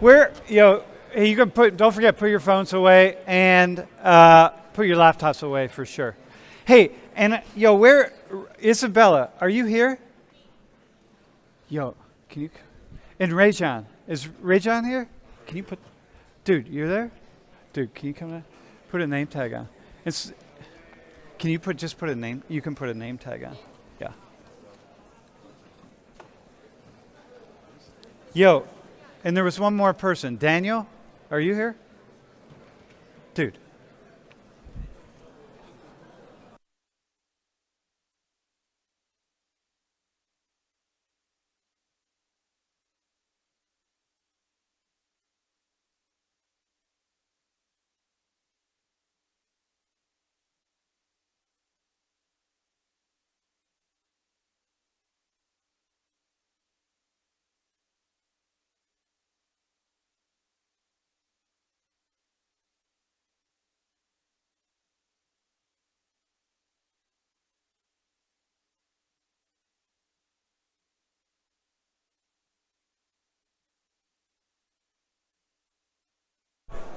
Hey, you can don't forget, put your phones away and put your laptops away for sure. Hey, and where, Isabella, are you here? Can you, and Rayjon, is Rayjon here? Can you dude, you're there? Dude, can you come in? Put a name tag on. Can you just put a name, you can put a name tag on. Yeah. And there was one more person. Daniel, are you here? Dude.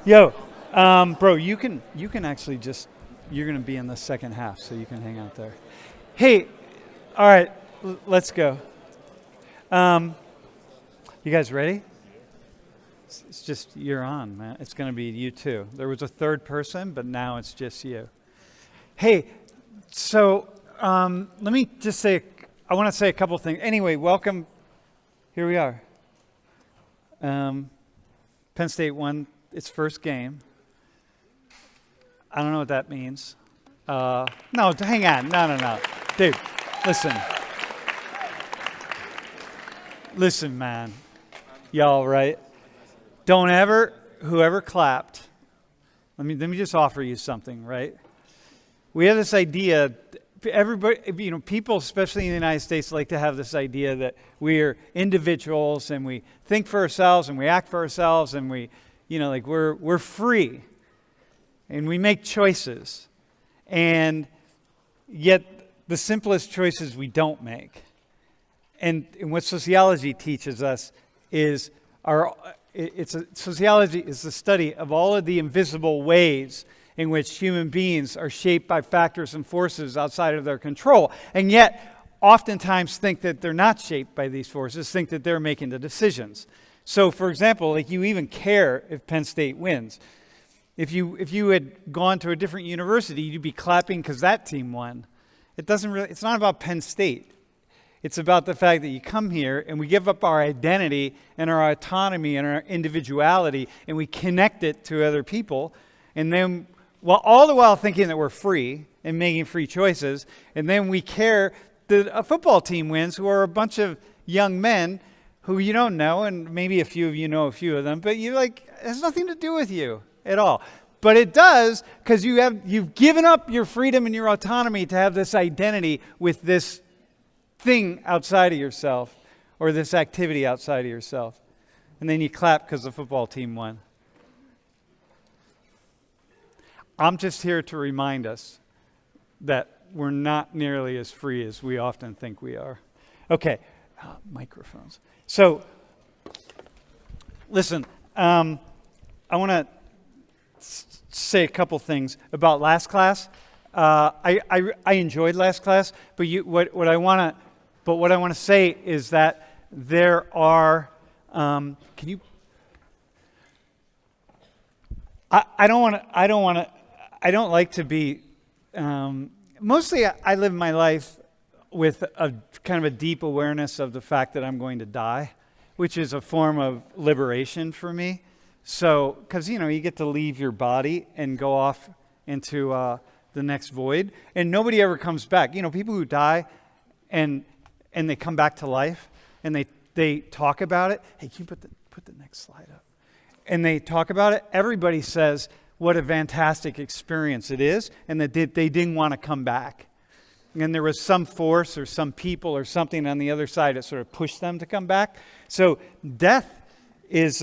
Bro, you can actually you're going to be in the second half, so you can hang out there. Hey, all right, let's go. You guys ready? It's just, you're on, man. It's going to be you too. There was a third person, but now it's just you. Hey, so let me just say, I want to say a couple things. Anyway, welcome. Here we are. Penn State won its first game. I don't know what that means. No, hang on. No. Dude, listen. Listen, man. Y'all, right? Whoever clapped, let me just offer you something, right? We have this idea, everybody, people, especially in the United States, like to have this idea that we're individuals and we think for ourselves and we act for ourselves and we're free and we make choices. And yet the simplest choices we don't make. And what sociology teaches us is sociology is the study of all of the invisible ways in which human beings are shaped by factors and forces outside of their control, and yet oftentimes think that they're not shaped by these forces, think that they're making the decisions. So, for example, you even care if Penn State wins. If you had gone to a different university, you'd be clapping because that team won. It's not about Penn State. It's about the fact that you come here and we give up our identity and our autonomy and our individuality and we connect it to other people. And then, all the while thinking that we're free and making free choices. And then we care that a football team wins, who are a bunch of young men who you don't know. And maybe a few of you know a few of them, but it has nothing to do with you at all. But it does, because you've given up your freedom and your autonomy to have this identity with this thing outside of yourself, or this activity outside of yourself. And then you clap because the football team won. I'm just here to remind us that we're not nearly as free as we often think we are. Okay, microphones. So, listen, I want to say a couple things about last class. I enjoyed last class, but what I want to say is that there are. I don't like to be. Mostly, I live my life with a kind of a deep awareness of the fact that I'm going to die, which is a form of liberation for me. So, because you get to leave your body and go off into the next void, and nobody ever comes back. People who die and they come back to life, and they talk about it. Hey, can you put the next slide up? And they talk about it. Everybody says what a fantastic experience it is, and that they didn't want to come back. And there was some force or some people or something on the other side that sort of pushed them to come back. So death is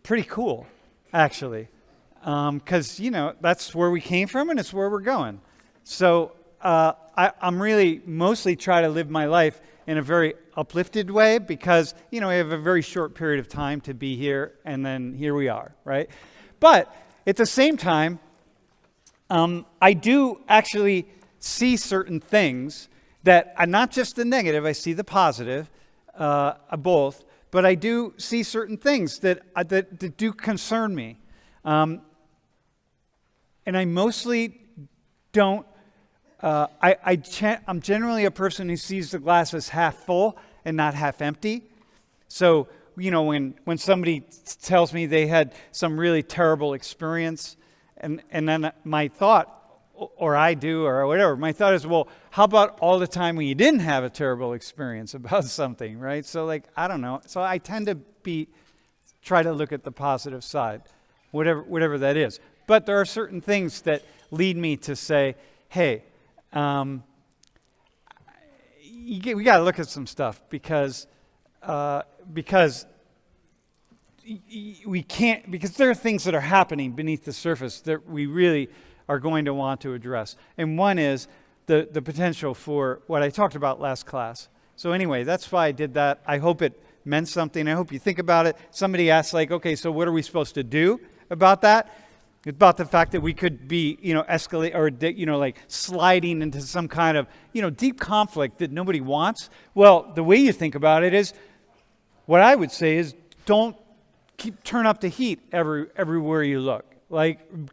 pretty cool, actually, because that's where we came from and it's where we're going. So I'm really mostly try to live my life in a very uplifted way because, we have a very short period of time to be here, and then here we are, right? But at the same time, I do actually see certain things that are not just the negative, I see the positive, both, but I do see certain things that do concern me. And I mostly don't, I'm generally a person who sees the glass as half full and not half empty. So, when somebody tells me they had some really terrible experience, and then my thought, or I do, or whatever, my thought is, well, how about all the time when you didn't have a terrible experience about something, right? So, I don't know. So I tend to try to look at the positive side, whatever that is. But there are certain things that lead me to say, hey, we got to look at some stuff because we can't, because there are things that are happening beneath the surface that we really are going to want to address. And one is the potential for what I talked about last class. So anyway, that's why I did that. I hope it meant something. I hope you think about it. Somebody asked, okay, so what are we supposed to do about that? About the fact that we could be, escalate or, sliding into some kind of, deep conflict that nobody wants. Well, the way you think about it is, what I would say is, don't turn up the heat everywhere you look.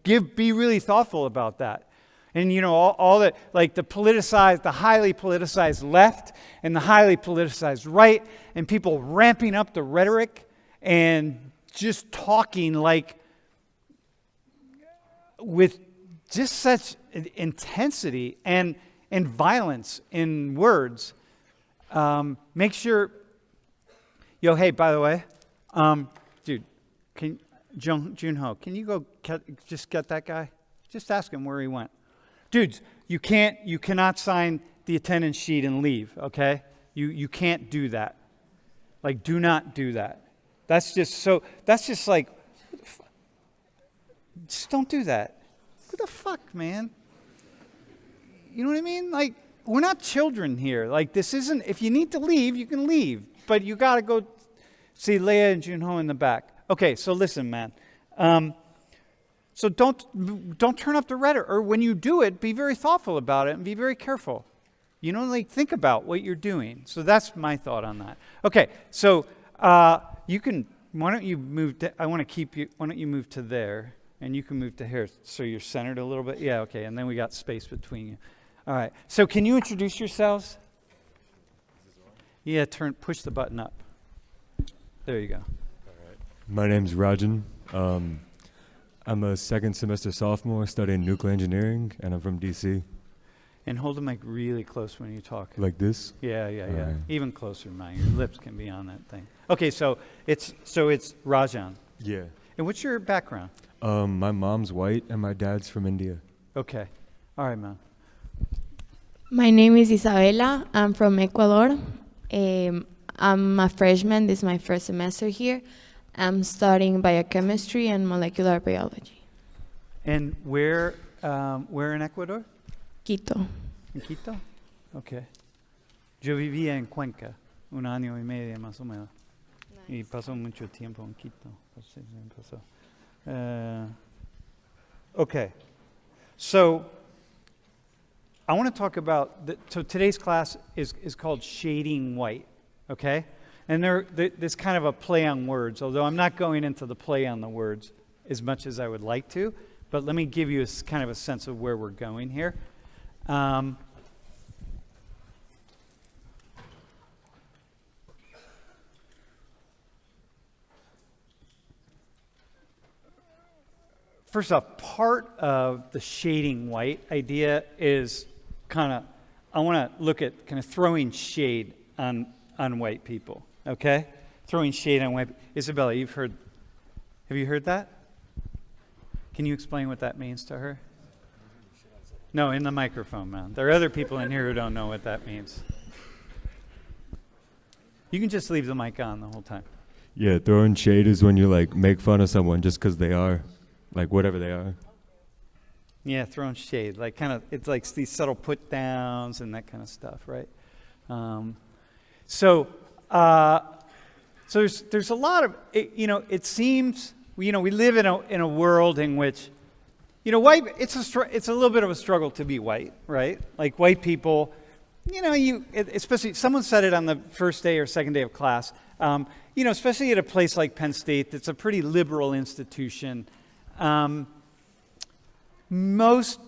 Be really thoughtful about that. And, all that, the highly politicized left and the highly politicized right, and people ramping up the rhetoric and just talking with just such intensity and violence in words. Make sure, hey, by the way, dude, Junho, can you go just get that guy? Just ask him where he went. Dudes, you cannot sign the attendance sheet and leave, okay? You can't do that. Do not do that. That's just just don't do that. What the fuck, man? You know what I mean? We're not children here. This isn't, if you need to leave, you can leave. But you got to go see Leia and Junho in the back. Okay, so listen, man. So don't turn up the rhetoric. Or when you do it, be very thoughtful about it and be very careful. Think about what you're doing. So that's my thought on that. Okay, so you can, why don't you move why don't you move to there? And you can move to here so you're centered a little bit. Yeah, okay, and then we got space between you. All right, so can you introduce yourselves? Yeah, push the button up. There you go. All right. My name's Rajan. I'm a second semester sophomore studying nuclear engineering, and I'm from DC. And hold the mic really close when you talk. Like this? Yeah. Right. Even closer, man. Your lips can be on that thing. Okay, so it's Rajan. Yeah. And what's your background? My mom's white and my dad's from India. Okay. All right, man. My name is Isabela. I'm from Ecuador. I'm a freshman. This is my first semester here. I'm studying biochemistry and molecular biology. And where in Ecuador? Quito. ¿En Quito? Okay. Yo vivía en Cuenca, 1 año y medio más o menos. Nice. Y pasó mucho tiempo en Quito. Okay. So I want to talk about, so today's class is called Shading White, okay? And there's kind of a play on words, although I'm not going into the play on the words as much as I would like to, but let me give you kind of a sense of where we're going here. First off, part of the shading white idea is I want to look at kind of throwing shade on white people, okay? Throwing shade on white people. Isabella, have you heard that? Can you explain what that means to her? No, in the microphone, man. There are other people in here who don't know what that means. You can just leave the mic on the whole time. Yeah, throwing shade is when you make fun of someone just because they are, whatever they are. Yeah, throwing shade, it's like these subtle put downs and that kind of stuff, right? So, so there's a lot of, it seems, we live in a world in which, white, it's a little bit of a struggle to be white, right? Like white people, especially, someone said it on the first day or second day of class, especially at a place like Penn State, that's a pretty liberal institution. Most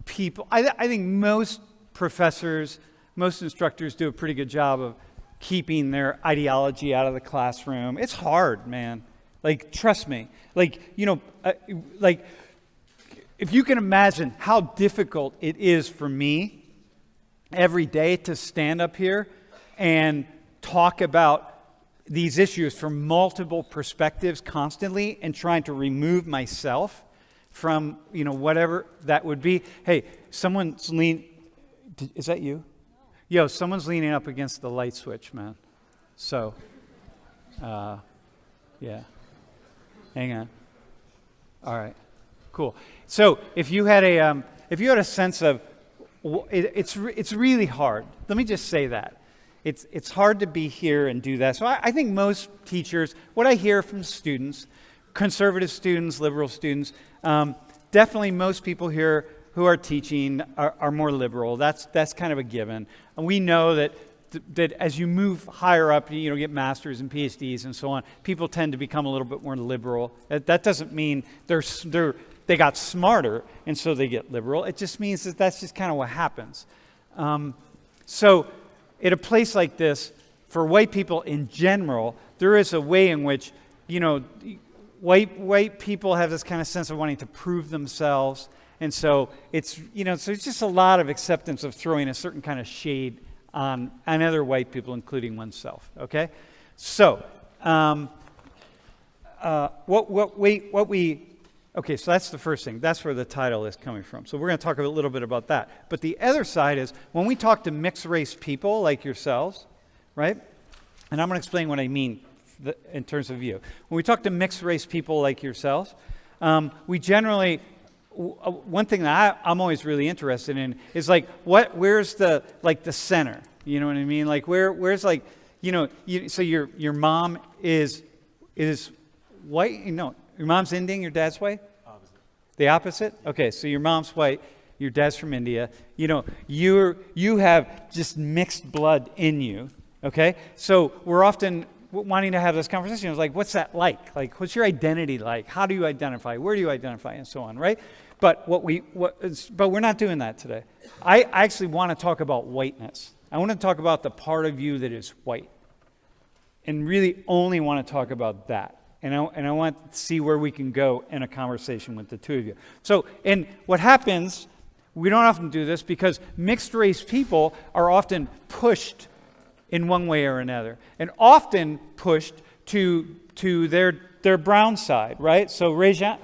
people, I think most professors, most instructors do a pretty good job of keeping their ideology out of the classroom. It's hard, man. Like, trust me. Like, if you can imagine how difficult it is for me every day to stand up here and talk about these issues from multiple perspectives constantly and trying to remove myself from, whatever that would be. Hey, someone's is that you? Yo, someone's leaning up against the light switch, man. So, yeah. Hang on. All right. Cool. So, if you had a sense of, it's really hard. Let me just say that. It's hard to be here and do that. So I think most teachers, what I hear from students, conservative students, liberal students, definitely most people here who are teaching are more liberal. That's kind of a given. And we know that as you move higher up, get masters and PhDs and so on, people tend to become a little bit more liberal. That doesn't mean they got smarter and so they get liberal. It just means that's just kind of what happens. So at a place like this, for white people in general, there is a way in which, white people have this kind of sense of wanting to prove themselves. And so it's just a lot of acceptance of throwing a certain kind of shade on other white people, including oneself. Okay, so okay, so that's the first thing. That's where the title is coming from. So we're going to talk a little bit about that. But the other side is when we talk to mixed race people like yourselves, right? And I'm going to explain what I mean in terms of you. When we talk to mixed race people like yourselves, we generally, one thing that I'm always really interested in is like where's the center? You know what I mean? Like where's like, so your mom is white? No, your mom's Indian, your dad's white? Opposite. The opposite? Okay, so your mom's white, your dad's from India. You have just mixed blood in you. Okay, so we're often wanting to have this conversation. It's like, what's that like? Like, what's your identity like? How do you identify? Where do you identify? And so on, right? But but we're not doing that today. I actually want to talk about whiteness. I want to talk about the part of you that is white, and really only want to talk about that. And I want to see where we can go in a conversation with the two of you. So, and what happens, we don't often do this because mixed race people are often pushed in one way or another, and often pushed to their brown side, right? So Rajan.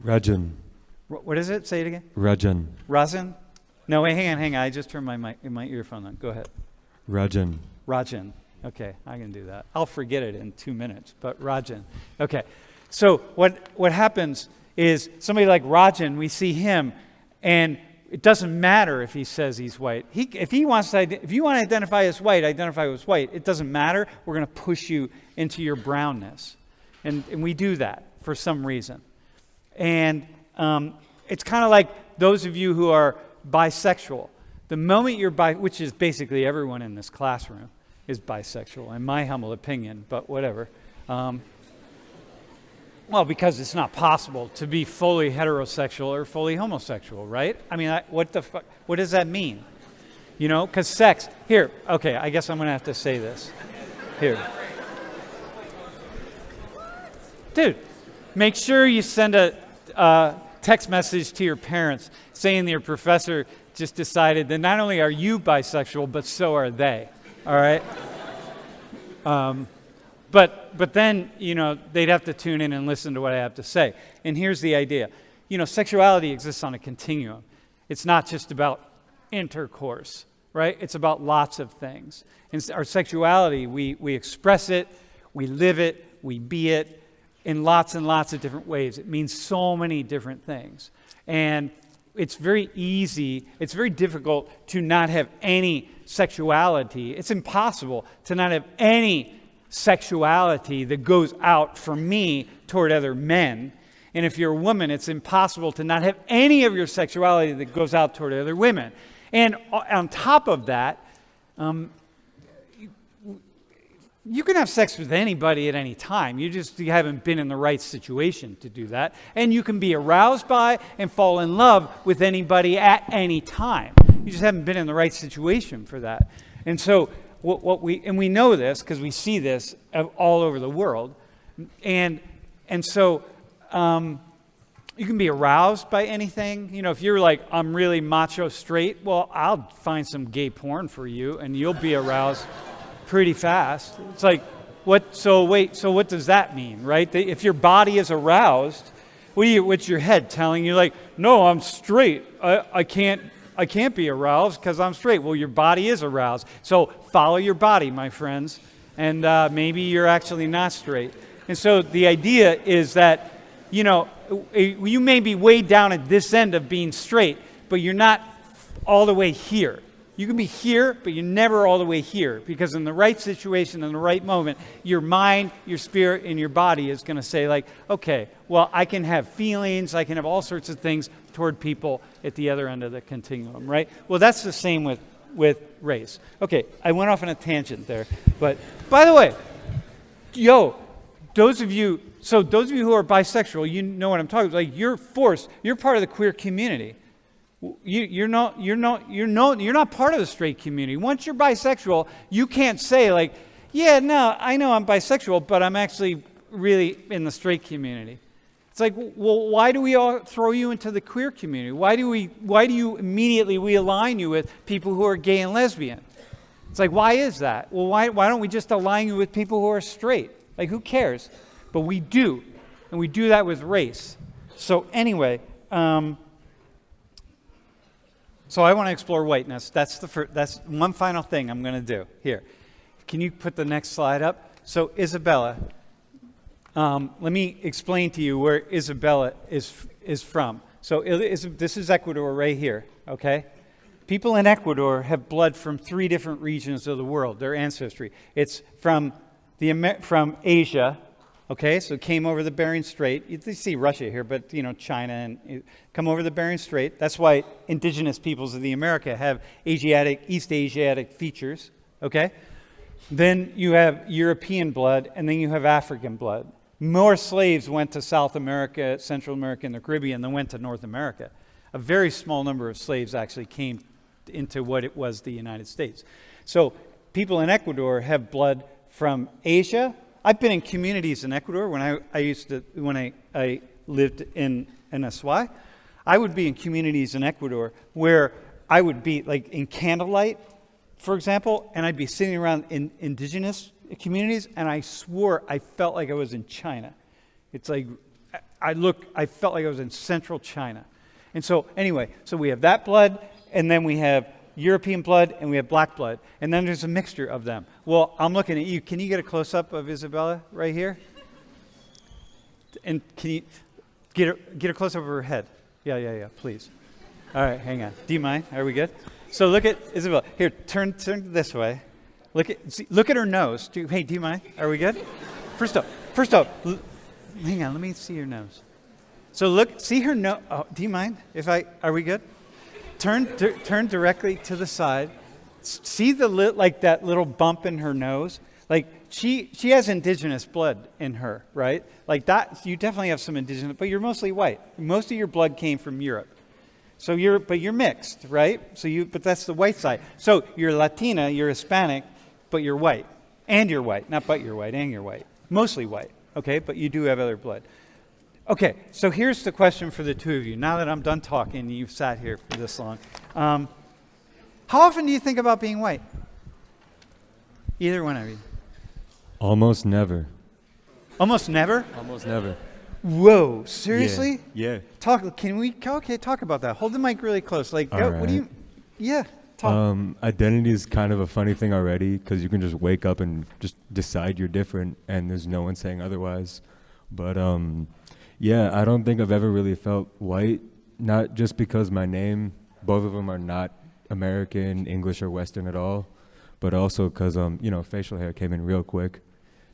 Rajan. What is it? Say it again. Rajan. Razan? No, wait, hang on. I just turned my earphone on. Go ahead. Rajan. Rajan. Okay, I can do that. I'll forget it in 2 minutes, but Rajan. Okay, so what happens is somebody like Rajan, we see him, and it doesn't matter if he says he's white. If you want to identify as white, identify as white. It doesn't matter. We're going to push you into your brownness, and we do that for some reason. And it's kind of like those of you who are bisexual. The moment you're which is basically everyone in this classroom is bisexual, in my humble opinion, but whatever. Well, because it's not possible to be fully heterosexual or fully homosexual, right? I mean, what the fuck? What does that mean? Because sex. Here, okay, I guess I'm going to have to say this. Here. Dude, make sure you send a text message to your parents saying that your professor just decided that not only are you bisexual, but so are they. All right? But then, they'd have to tune in and listen to what I have to say. And here's the idea. Sexuality exists on a continuum. It's not just about intercourse, right? It's about lots of things. And our sexuality, we express it, we live it, we be it in lots and lots of different ways. It means so many different things. And it's very easy, it's very difficult to not have any sexuality. It's impossible to not have any sexuality that goes out from me toward other men. And if you're a woman, it's impossible to not have any of your sexuality that goes out toward other women. And on top of that, you can have sex with anybody at any time. You haven't been in the right situation to do that. And you can be aroused by and fall in love with anybody at any time. You just haven't been in the right situation for that. And so we know this because we see this all over the world. And so you can be aroused by anything. You know, if you're like, I'm really macho straight, well, I'll find some gay porn for you and you'll be aroused pretty fast. It's like, so what does that mean, right? If your body is aroused, what's your head telling you? Like, no, I'm straight. I can't be aroused because I'm straight. Well, your body is aroused. So follow your body, my friends. And maybe you're actually not straight. And so the idea is that, you know, you may be way down at this end of being straight, but you're not all the way here. You can be here, but you're never all the way here, because in the right situation, in the right moment, your mind, your spirit, and your body is going to say, like, okay, well, I can have feelings, I can have all sorts of things toward people at the other end of the continuum, right? Well, that's the same with race. Okay, I went off on a tangent there, but by the way, those of you who are bisexual, you know what I'm talking about. Like, you're part of the queer community. You're not part of the straight community. Once you're bisexual, you can't say like, yeah, no, I know I'm bisexual, but I'm actually really in the straight community. It's like, well, why do we all throw you into the queer community? Why do you immediately align you with people who are gay and lesbian? It's like, why is that? Well, why don't we just align you with people who are straight? Like, who cares? But we do, and we do that with race. So anyway, so I want to explore whiteness. That's one final thing I'm going to do. Here, can you put the next slide up? So Isabella, let me explain to you where Isabella is from. So this is Ecuador right here, okay? People in Ecuador have blood from 3 different regions of the world, their ancestry. It's from Asia, okay? So it came over the Bering Strait. You see Russia here, but, you know, China, and come over the Bering Strait. That's why indigenous peoples of the America have East Asiatic features, okay? Then you have European blood, and then you have African blood. More slaves went to South America, Central America, and the Caribbean than went to North America. A very small number of slaves actually came into what it was the United States. So people in Ecuador have blood from Asia. I've been in communities in Ecuador when I lived in SY. I would be in communities in Ecuador where I would be like in candlelight, for example, and I'd be sitting around in indigenous communities, and I swore I felt like I was in China. It's like I felt like I was in central China. And so anyway, so we have that blood, and then we have European blood, and we have black blood. And then there's a mixture of them. Well, I'm looking at you. Can you get a close-up of Isabella right here? And can you get a close-up of her head? Yeah, please. All right, hang on. Do you mind? Are we good? So look at Isabella. Here, turn this way. Look at her nose. Hey, do you mind? Are we good? First up, hang on. Let me see your nose. So see her nose. Oh, do you mind? Are we good? Turn directly to the side. See like that little bump in her nose? Like she has indigenous blood in her, right? Like that, you definitely have some indigenous, but you're mostly white. Most of your blood came from Europe. So you're mixed, right? But that's the white side. So you're Latina, you're Hispanic, but you're white. And you're white. Not but you're white, and you're white. Mostly white, okay? But you do have other blood. Okay, so here's the question for the two of you. Now that I'm done talking, and you've sat here for this long. How often do you think about being white? Either one of you. Almost never. Almost never? Almost never. Whoa, seriously? Yeah. Talk about that. Hold the mic really close. Like, All what do you, right. yeah, talk. Identity is kind of a funny thing already, because you can just wake up and just decide you're different, and there's no one saying otherwise. But yeah, I don't think I've ever really felt white not just because my name, both of them are not American, English, or Western at all, but also because, facial hair came in real quick.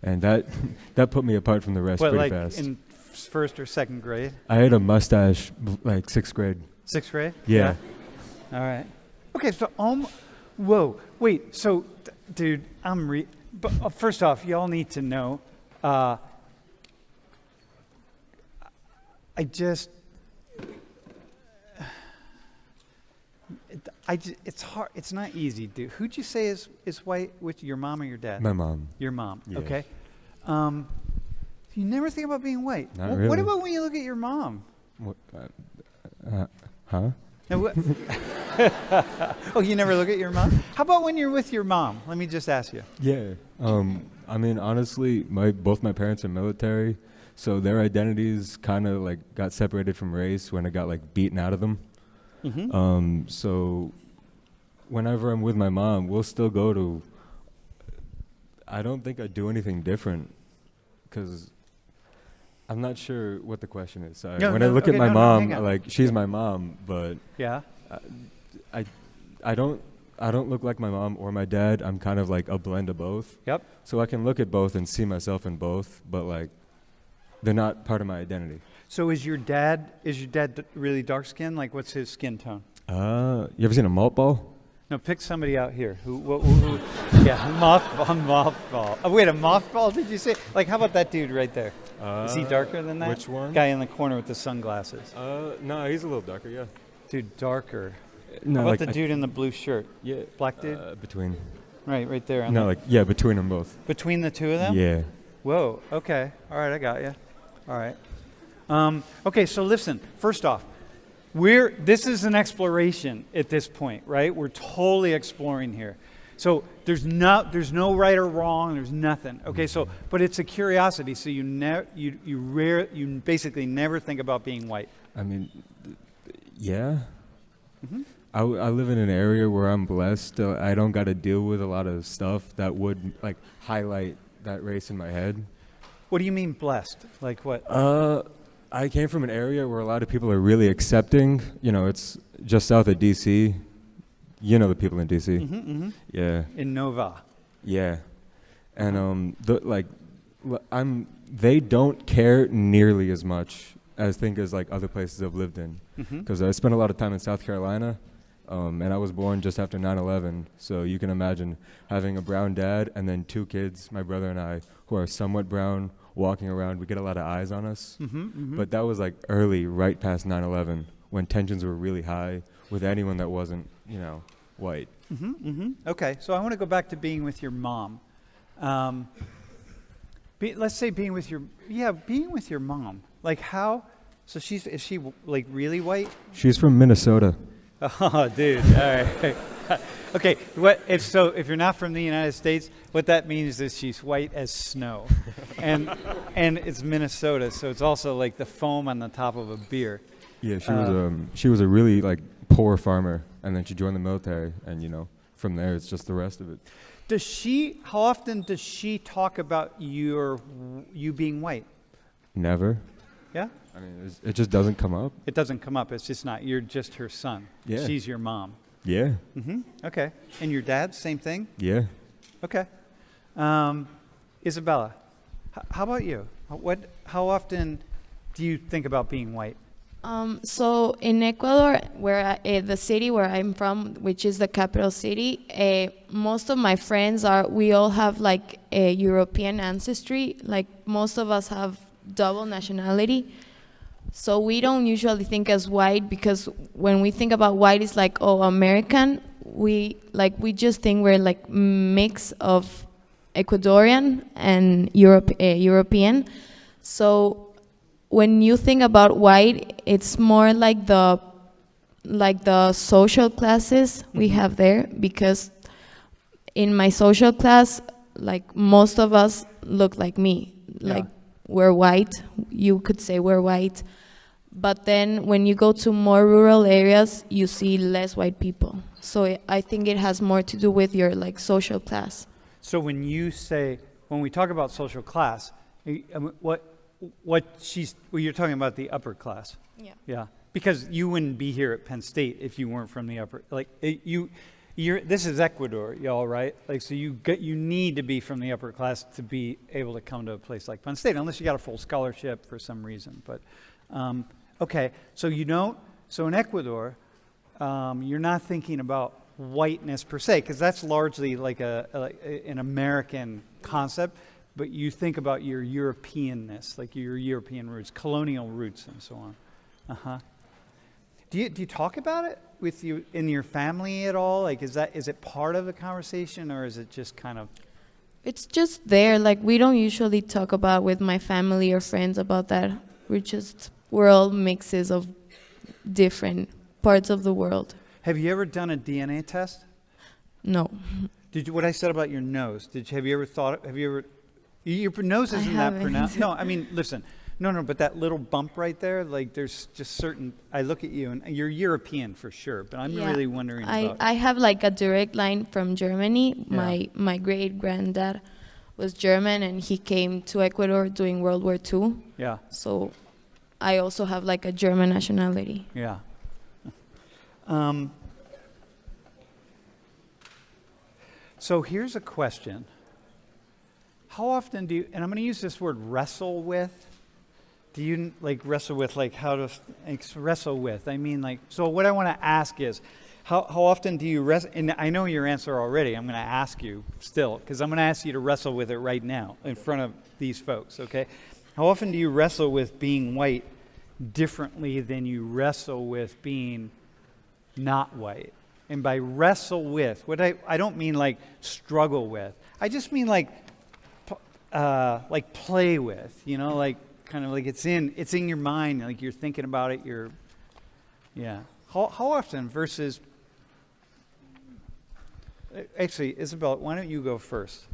And that put me apart from the rest What, pretty like fast. in first or second grade? I had a mustache like 6th grade. Sixth grade? Yeah. All right. Okay, so whoa, wait. So, dude, but first off, y'all need to know. It's hard. It's not easy, dude. Who'd you say is white? Which, your mom or your dad? My mom. Your mom. Yeah. Okay. You never think about being white. Not What really. about when you look at your mom? What, huh? Now, oh, you never look at your mom? How about when you're with your mom? Let me just ask you. Yeah. I mean, honestly, both my parents are military, so their identities kind of like got separated from race when it got like beaten out of them. Mm-hmm. So whenever I'm with my mom, we'll still go to. I don't think I do anything different, because I'm not sure what the question is. Sorry. When I look at my mom, like she's my mom, but yeah, I don't look like my mom or my dad. I'm kind of like a blend of both. Yep. So I can look at both and see myself in both, but like they're not part of my identity. So is your dad really dark skinned? Like, what's his skin tone? You ever seen a malt ball? No, pick somebody out here. Who yeah, mothball. Oh, wait, a mothball? Did you say? Like, how about that dude right there? Is he darker than that? Which one? Guy in the corner with the sunglasses. No, he's a little darker. Yeah. Dude, darker. No, How about like the dude in the blue shirt? Yeah. Black dude? Between. Right there. No, between them both. Between the two of them? Yeah. Whoa, okay. All right, I got you. All right. Okay, so listen. First off, this is an exploration at this point, right? We're totally exploring here. So there's no right or wrong. There's nothing. Okay, so but it's a curiosity. So you basically never think about being white. I mean, yeah. Mm-hmm. I live in an area where I'm blessed. I don't got to deal with a lot of stuff that would like highlight that race in my head. What do you mean blessed? Like what? I came from an area where a lot of people are really accepting. It's just south of D.C. You know the people in D.C. Mm-hmm, mm-hmm. Yeah. In Nova. Yeah. And they don't care nearly as much as like other places I've lived in. Because I spent a lot of time in South Carolina, and I was born just after 9/11. So you can imagine having a brown dad and then 2 kids, my brother and I, who are somewhat brown, walking around. We get a lot of eyes on us. But that was like early, right past 9/11, when tensions were really high with anyone that wasn't, white. Okay, so I want to go back to being with your mom. Let's say being with your mom. Like how? So is she like really white? She's from Minnesota. Oh, dude. All right. Okay. If you're not from the United States, what that means is she's white as snow, and it's Minnesota, so it's also like the foam on the top of a beer. Yeah, she was a really like poor farmer, and then she joined the military, and from there it's just the rest of it. How often does she talk about you being white? Never. Yeah? I mean, it just doesn't come up. It doesn't come up. It's just not. You're just her son. Yeah. She's your mom. Yeah. Okay. And your dad, same thing? Yeah. Okay. Isabella, how about you? How often do you think about being white? So in Ecuador, the city where I'm from, which is the capital city, most of my friends we all have like a European ancestry. Like most of us have double nationality. So we don't usually think as white, because when we think about white, it's like, oh, American. We just think we're like mix of Ecuadorian and European. So when you think about white, it's more like the social classes we have there, because in my social class, like most of us look like me. Yeah. Like we're white, you could say we're white. But then when you go to more rural areas, you see less white people. So I think it has more to do with your like social class. So when we talk about social class, you're talking about the upper class. Yeah. Yeah. Because you wouldn't be here at Penn State if you weren't from the upper, like, this is Ecuador, y'all, right? Like, so you need to be from the upper class to be able to come to a place like Penn State, unless you got a full scholarship for some reason. But, okay, so so in Ecuador, you're not thinking about whiteness per se, because that's largely like an American concept, but you think about your Europeanness, like your European roots, colonial roots, and so on. Uh-huh. Do you talk about it with you in your family at all? Like, is it part of the conversation, or is it just kind of? It's just there. Like, we don't usually talk about with my family or friends about that. We're all mixes of different parts of the world. Have you ever done a DNA test? No. What I said about your nose? Have you ever thought? Your nose isn't that pronounced. No, I mean, listen. No, but that little bump right there, like, there's just certain, I look at you, and you're European for sure, but I'm really wondering about. I have, like, a direct line from Germany. Yeah. My great-granddad was German, and he came to Ecuador during World War II. Yeah. So I also have, like, a German nationality. Yeah. So here's a question. How often do you, and I'm going to use this word wrestle with, do you like wrestle with, like, how to wrestle with? I mean, like, so what I want to ask is, how often do you wrestle? And I know your answer already. I'm going to ask you still, because I'm going to ask you to wrestle with it right now in front of these folks, okay? How often do you wrestle with being white differently than you wrestle with being not white? And by wrestle with, I don't mean like struggle with. I just mean like play with, like, kind of like it's in your mind, like you're thinking about it, How often versus, actually, Isabel, why don't you go first?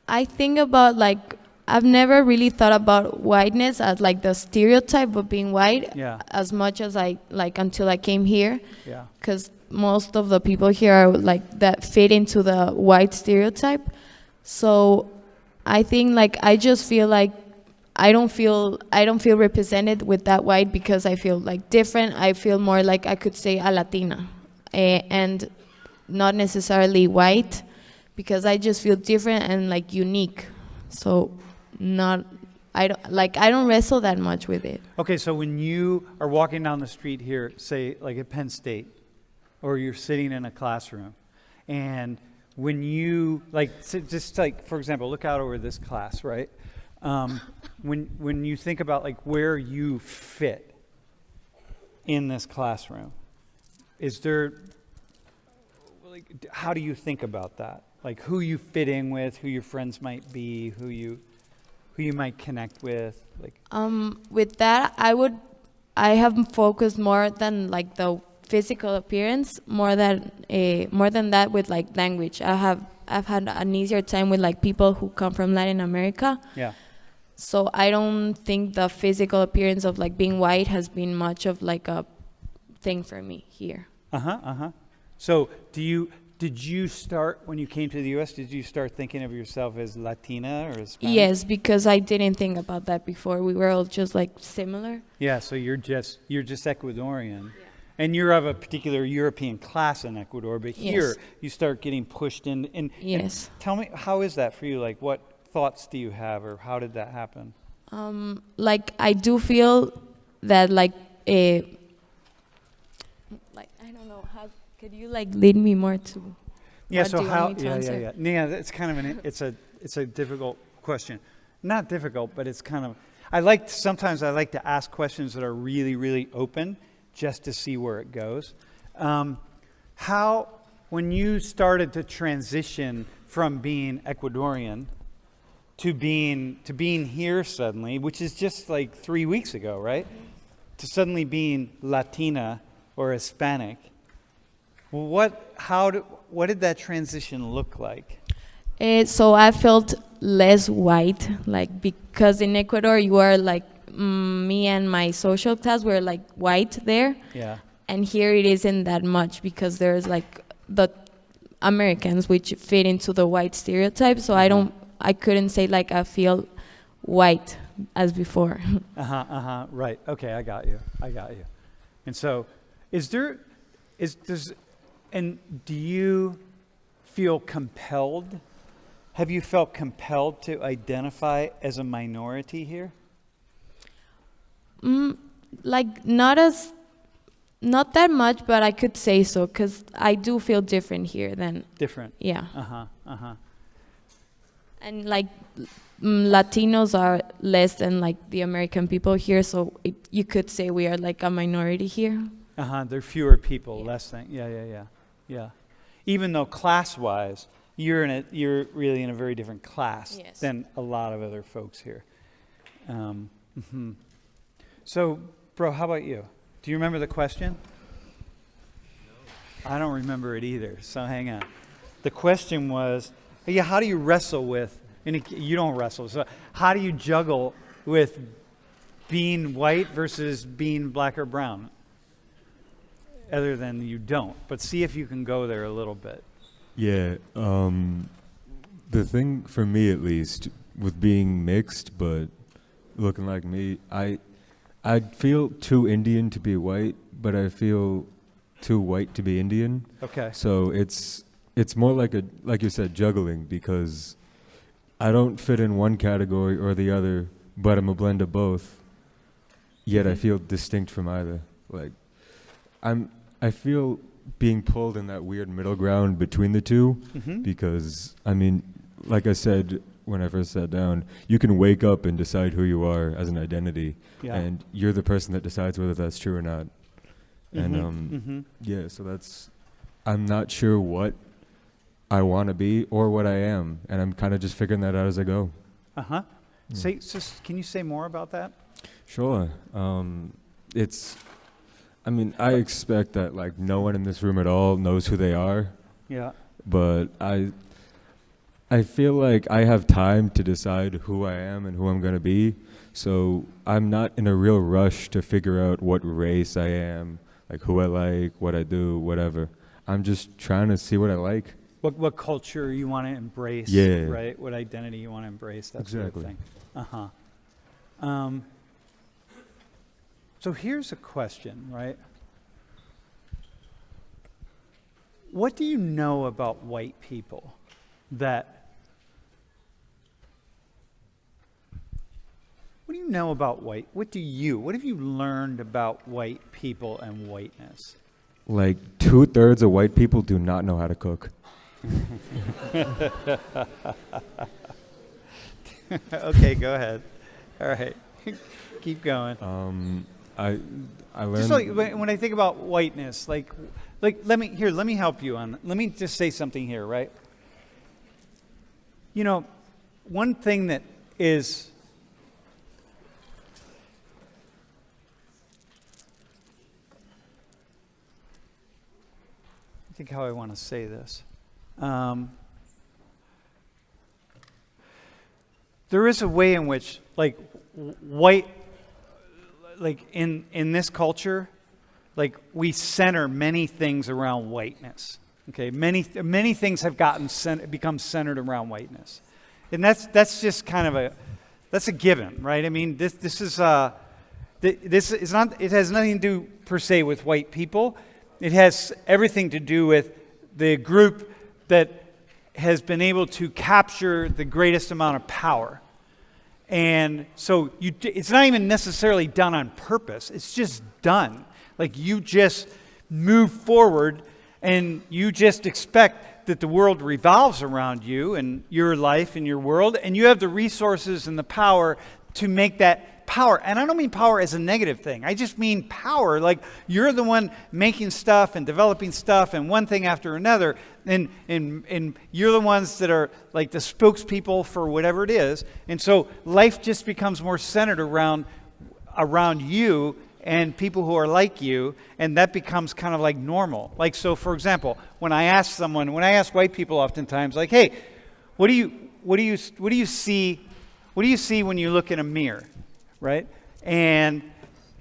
I think about, like, I've never really thought about whiteness as, like, the stereotype of being white as much as until I came here. Yeah. Because most of the people here are, like, that fit into the white stereotype. So I think, like, I just feel like I don't feel represented with that white, because I feel, like, different. I feel more like I could say a Latina, and not necessarily white, because I just feel different and, like, unique. So I don't wrestle that much with it. Okay, so when you are walking down the street here, say like at Penn State, or you're sitting in a classroom, and when you, like, just like, for example, look out over this class, right? When you think about, like, where you fit in this classroom, is there, like, how do you think about that? Like, who you fit in with, who your friends might be, who you might connect with, like. With that, I have focused more than, like, the physical appearance, more than that with, like, language. I've had an easier time with, like, people who come from Latin America. Yeah. So I don't think the physical appearance of, like, being white has been much of, like, a thing for me here. So did you start, when you came to the U.S., did you start thinking of yourself as Latina or Hispanic? Yes, because I didn't think about that before. We were all just, like, similar. Yeah, so you're just Ecuadorian. Yeah. And you're of a particular European class in Ecuador, but here you start getting pushed in. Yes. And tell me, how is that for you? like, what thoughts do you have, or how did that happen? Like, I do feel that, like, I don't know, how could you, like, lead me more to? Yeah. What So do you how? want me to answer? Yeah. It's kind of it's a difficult question. Not difficult, but it's kind of. Sometimes I like to ask questions that are really, really open, just to see where it goes. When you started to transition from being Ecuadorian to being here suddenly, which is just like 3 weeks ago, right? Mm-hmm. To suddenly being Latina or Hispanic, what did that transition look like? So I felt less white, like, because in Ecuador you are, like, me and my social class were, like, white there. Yeah. And here it isn't that much, because there's, like, the Americans which fit into the white stereotype. So I couldn't say, like, I feel white as before. Right. Okay, I got you. And so, and do you feel compelled? Have you felt compelled to identify as a minority here? Like not that much, but I could say so because I do feel different here than. Different. Yeah. Uh-huh. And like Latinos are less than like the American people here, so you could say we are like a minority here. There are fewer people, less than. Yeah. Even though class-wise, you're really in a very different class than a lot of other folks here. So, bro, how about you? Do you remember the question? No. I don't remember it either, so hang on. The question was, how do you wrestle with, and you don't wrestle, so how do you juggle with being white versus being black or brown? Other than you don't, but see if you can go there a little bit. Yeah, the thing for me at least, with being mixed but looking like me, I feel too Indian to be white, but I feel too white to be Indian. Okay. So it's more like you said, juggling, because I don't fit in one category or the other, but I'm a blend of both. Yet I feel distinct from either. Like I feel being pulled in that weird middle ground between the two, because I mean, like I said when I first sat down, you can wake up and decide who you are as an identity, and you're the person that decides whether that's true or not. And so I'm not sure what I want to be or what I am, and I'm kind of just figuring that out as I go. Can you say more about that? Sure. I expect that like no one in this room at all knows who they are. Yeah. But I feel like I have time to decide who I am and who I'm going to be. So I'm not in a real rush to figure out what race I am, like who I like, what I do, whatever. I'm just trying to see what I like. What culture you want to embrace, right? What identity you want to embrace, that sort of thing. So here's a question, right? What do you know about white people what do you know about what have you learned about white people and whiteness? Like 2/3 of white people do not know how to cook. Okay, go ahead. All right. Keep going. I learned just like when I think about whiteness, like let me help you on. Let me just say something here, right? You know, one thing that is I think how I want to say this. There is a way in which, like, white, like in this culture, like we center many things around whiteness. Okay, many things have become centered around whiteness, and that's just kind of that's a given, right? I mean, this is not. It has nothing to do per se with white people. It has everything to do with the group that has been able to capture the greatest amount of power. And so it's not even necessarily done on purpose. It's just done. Like you just move forward and you just expect that the world revolves around you and your life and your world, and you have the resources and the power to make that power. And I don't mean power as a negative thing. I just mean power. Like you're the one making stuff and developing stuff and one thing after another. And you're the ones that are like the spokespeople for whatever it is. And so life just becomes more centered around you and people who are like you. And that becomes kind of like normal. Like, so for example, when I ask white people oftentimes, like, hey, what do you see when you look in a mirror? Right? And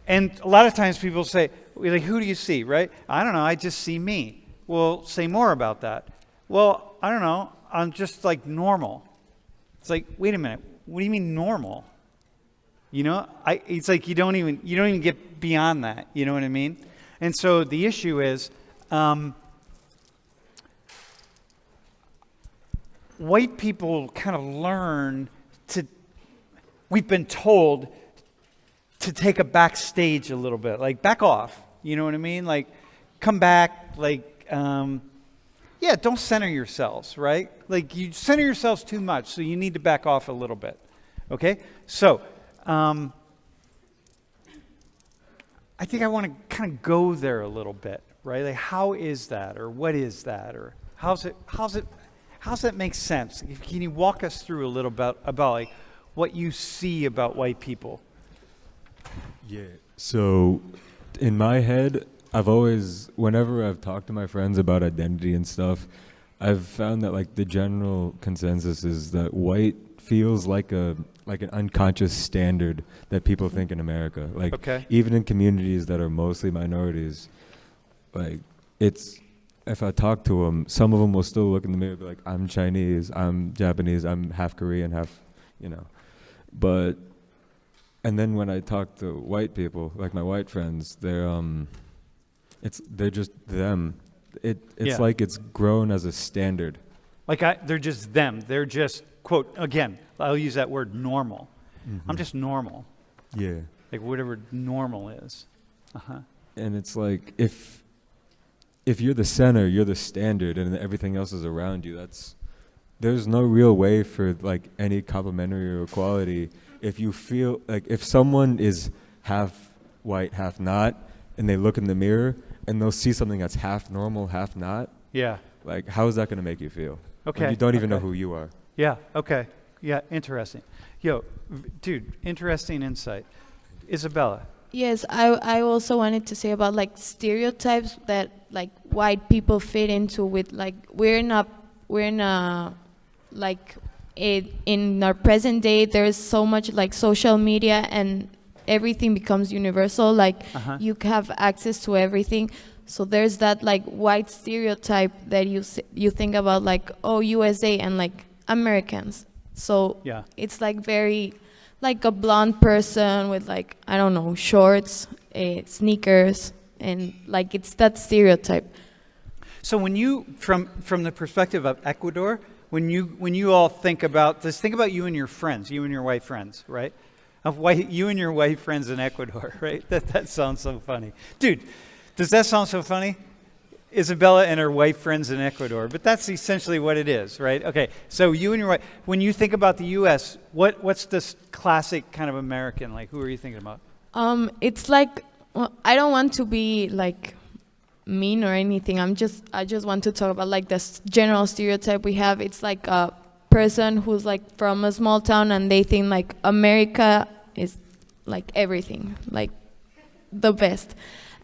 a lot of times people say, like, who do you see, right? I don't know, I just see me. Well, say more about that. Well, I don't know, I'm just like normal. It's like, wait a minute, what do you mean normal? You know, it's like you don't even get beyond that, you know what I mean? And so the issue is, white people kind of learn to, we've been told to take a backstage a little bit, like back off, you know what I mean? Like come back, like, yeah, don't center yourselves, right? Like you center yourselves too much, so you need to back off a little bit, okay? So, I think I want to kind of go there a little bit, right? Like how is that, or what is that, or how's that make sense? Can you walk us through a little bit about like what you see about white people? Yeah. So in my head, I've always, whenever I've talked to my friends about identity and stuff, I've found that like the general consensus is that white feels like an unconscious standard that people think in America. Like even in communities that are mostly minorities, like it's, if I talk to them, some of them will still look in the mirror and be like, I'm Chinese, I'm Japanese, I'm half Korean, half, you know. But, and then when I talk to white people, like my white friends, they're just them. It's like it's grown as a standard. Like they're just them. They're just, quote, again, I'll use that word normal. Mm-hmm. I'm just normal. Yeah. Like whatever normal is. Uh-huh. And it's like, if you're the center, you're the standard, and everything else is around you, there's no real way for like any complementary or equality. If you feel like if someone is half white, half not, and they look in the mirror and they'll see something that's half normal, half not. Yeah. Like, how is that going to make you feel? Okay. When you don't even know who you are. Yeah. Okay. Yeah. Interesting. Yo, dude, interesting insight. Isabella. Yes, I also wanted to say about like stereotypes that like white people fit into with like in our present day there's so much like social media and everything becomes universal, like you have access to everything, so there's that like white stereotype that you think about like, oh, USA and like Americans, so it's like very like a blonde person with like, I don't know, shorts, sneakers, and like it's that stereotype. So when you, from the perspective of Ecuador, when you all think about this, think about you and your friends, you and your white friends, right? You and your white friends in Ecuador, right? That sounds so funny. Dude, does that sound so funny? Isabella and her white friends in Ecuador, but that's essentially what it is, right? Okay, so you and your wife, when you think about the U.S., what's this classic kind of American, like who are you thinking about? It's like, well, I don't want to be like mean or anything, I just want to talk about like this general stereotype we have. It's like a person who's like from a small town and they think like America is like everything, like the best.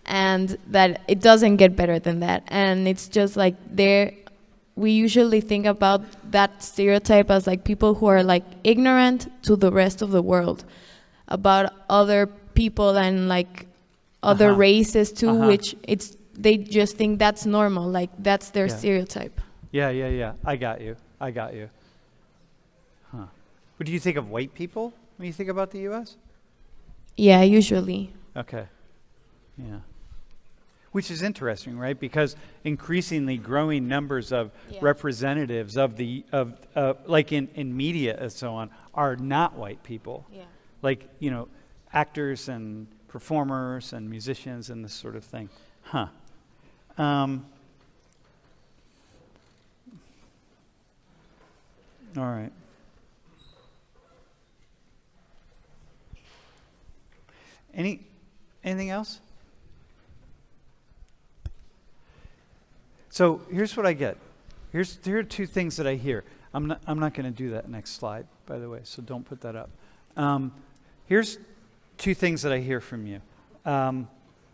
And that it doesn't get better than that. And it's just like we usually think about that stereotype as like people who are like ignorant to the rest of the world about other people and like other races too, which they just think that's normal, like that's their stereotype. Yeah. I got you. Huh. What do you think of white people when you think about the U.S.? Yeah, usually. Okay. Yeah. Which is interesting, right? Because increasingly growing numbers of representatives of like in media and so on are not white people. Yeah. Like, you know, actors and performers and musicians and this sort of thing. Huh. All right. Anything else? So here's what I get. Here are two things that I hear. I'm not going to do that next slide, by the way, so don't put that up. Here's two things that I hear from you.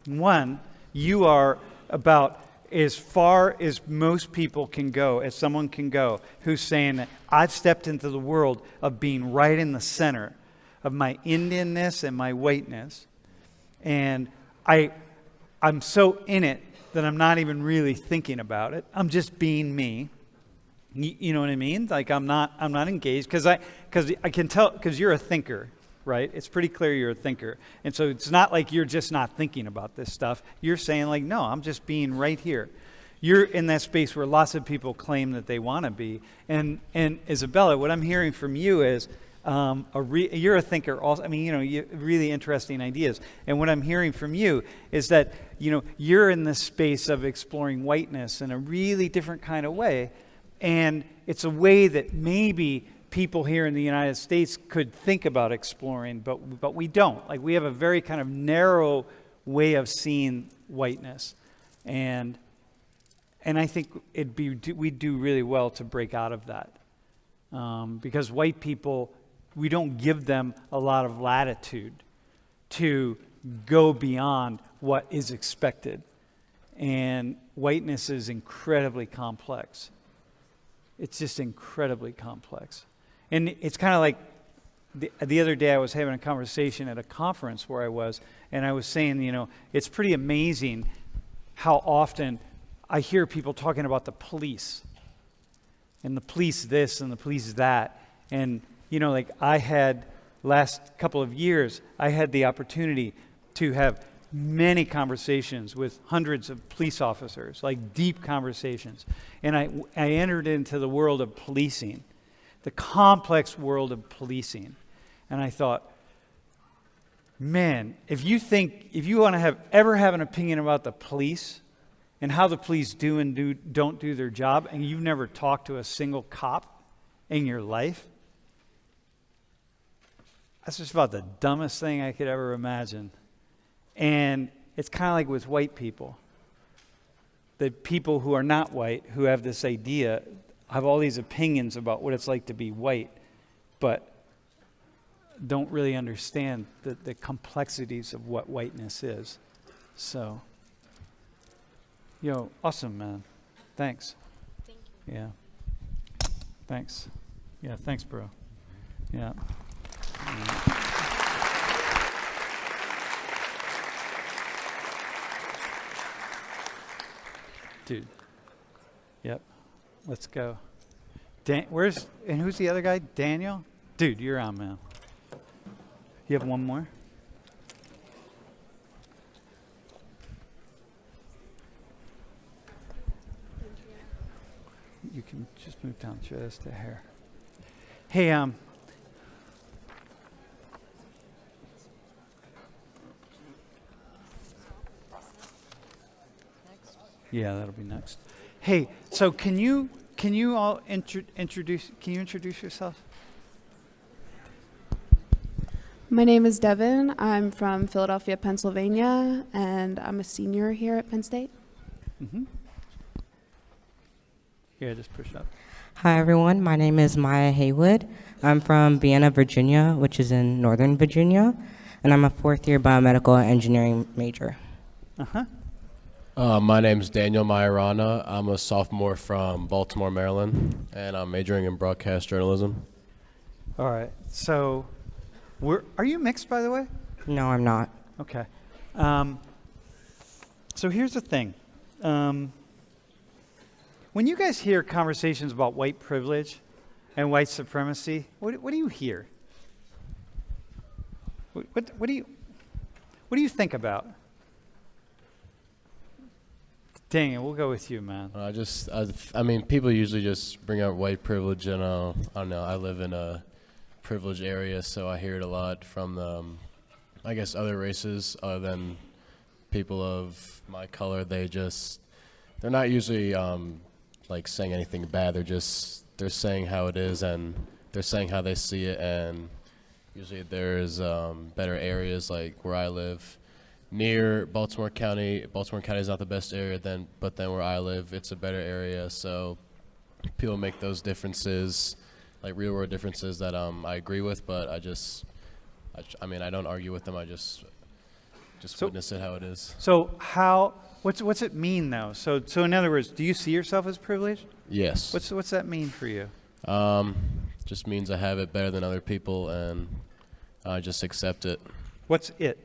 One, you are about as far as most people can go, as someone can go, who's saying that I've stepped into the world of being right in the center of my Indianness and my whiteness, and I'm so in it that I'm not even really thinking about it. I'm just being me. You know what I mean? Like I'm not engaged because I can tell, because you're a thinker, right? It's pretty clear you're a thinker. And so it's not like you're just not thinking about this stuff. You're saying like, no, I'm just being right here. You're in that space where lots of people claim that they want to be. And Isabella, what I'm hearing from you is you're a thinker also. I mean, you really interesting ideas. And what I'm hearing from you is that, you're in this space of exploring whiteness in a really different kind of way. And it's a way that maybe people here in the United States could think about exploring, but we don't. Like, we have a very kind of narrow way of seeing whiteness. And I think we'd do really well to break out of that. Because white people, we don't give them a lot of latitude to go beyond what is expected. And whiteness is incredibly complex. It's just incredibly complex. And it's kind of like the other day I was having a conversation at a conference where I was, and I was saying, it's pretty amazing how often I hear people talking about the police, and the police this and the police that. And, like I had last couple of years, I had the opportunity to have many conversations with hundreds of police officers, like deep conversations. And I entered into the world of policing, the complex world of policing. And I thought, man, if you want to ever have an opinion about the police and how the police do and don't do their job, and you've never talked to a single cop in your life, that's just about the dumbest thing I could ever imagine. And it's kind of like with white people. The people who are not white, who have this idea, have all these opinions about what it's like to be white, but don't really understand the complexities of what whiteness is. So, awesome, man. Thanks. Thank you. Yeah. Thanks. Yeah, thanks, bro. Yeah. Dude. Yep. Let's go. And who's the other guy? Daniel? Dude, you're on, man. You have one more? You can just move down just a hair. Hey, yeah, that'll be next. Hey, so can you all introduce yourself? My name is Devin. I'm from Philadelphia, Pennsylvania, and I'm a senior here at Penn State. Mm-hmm. Yeah, just push up. Hi, everyone. My name is Maya Haywood. I'm from Vienna, Virginia, which is in Northern Virginia, and I'm a fourth-year biomedical engineering major. Uh-huh. My name's Daniel Majorana. I'm a sophomore from Baltimore, Maryland, and I'm majoring in broadcast journalism. All right. So, are you mixed, by the way? No, I'm not. Okay. So here's the thing. When you guys hear conversations about white privilege and white supremacy, what do you hear? What do you think about? Dang it, we'll go with you, man. I mean, people usually just bring up white privilege, and I don't know. I live in a privileged area, so I hear it a lot from, I guess, other races other than people of my color. They're not usually like saying anything bad. They're saying how it is, and they're saying how they see it. And usually there's better areas like where I live. Near Baltimore County. Baltimore County is not the best area, but then where I live, it's a better area. So people make those differences, like real world differences that I agree with, but I mean, I don't argue with them. I just witness it how it is. So what's it mean though? So in other words, do you see yourself as privileged? Yes. What's that mean for you? Just means I have it better than other people, and I just accept it. What's it?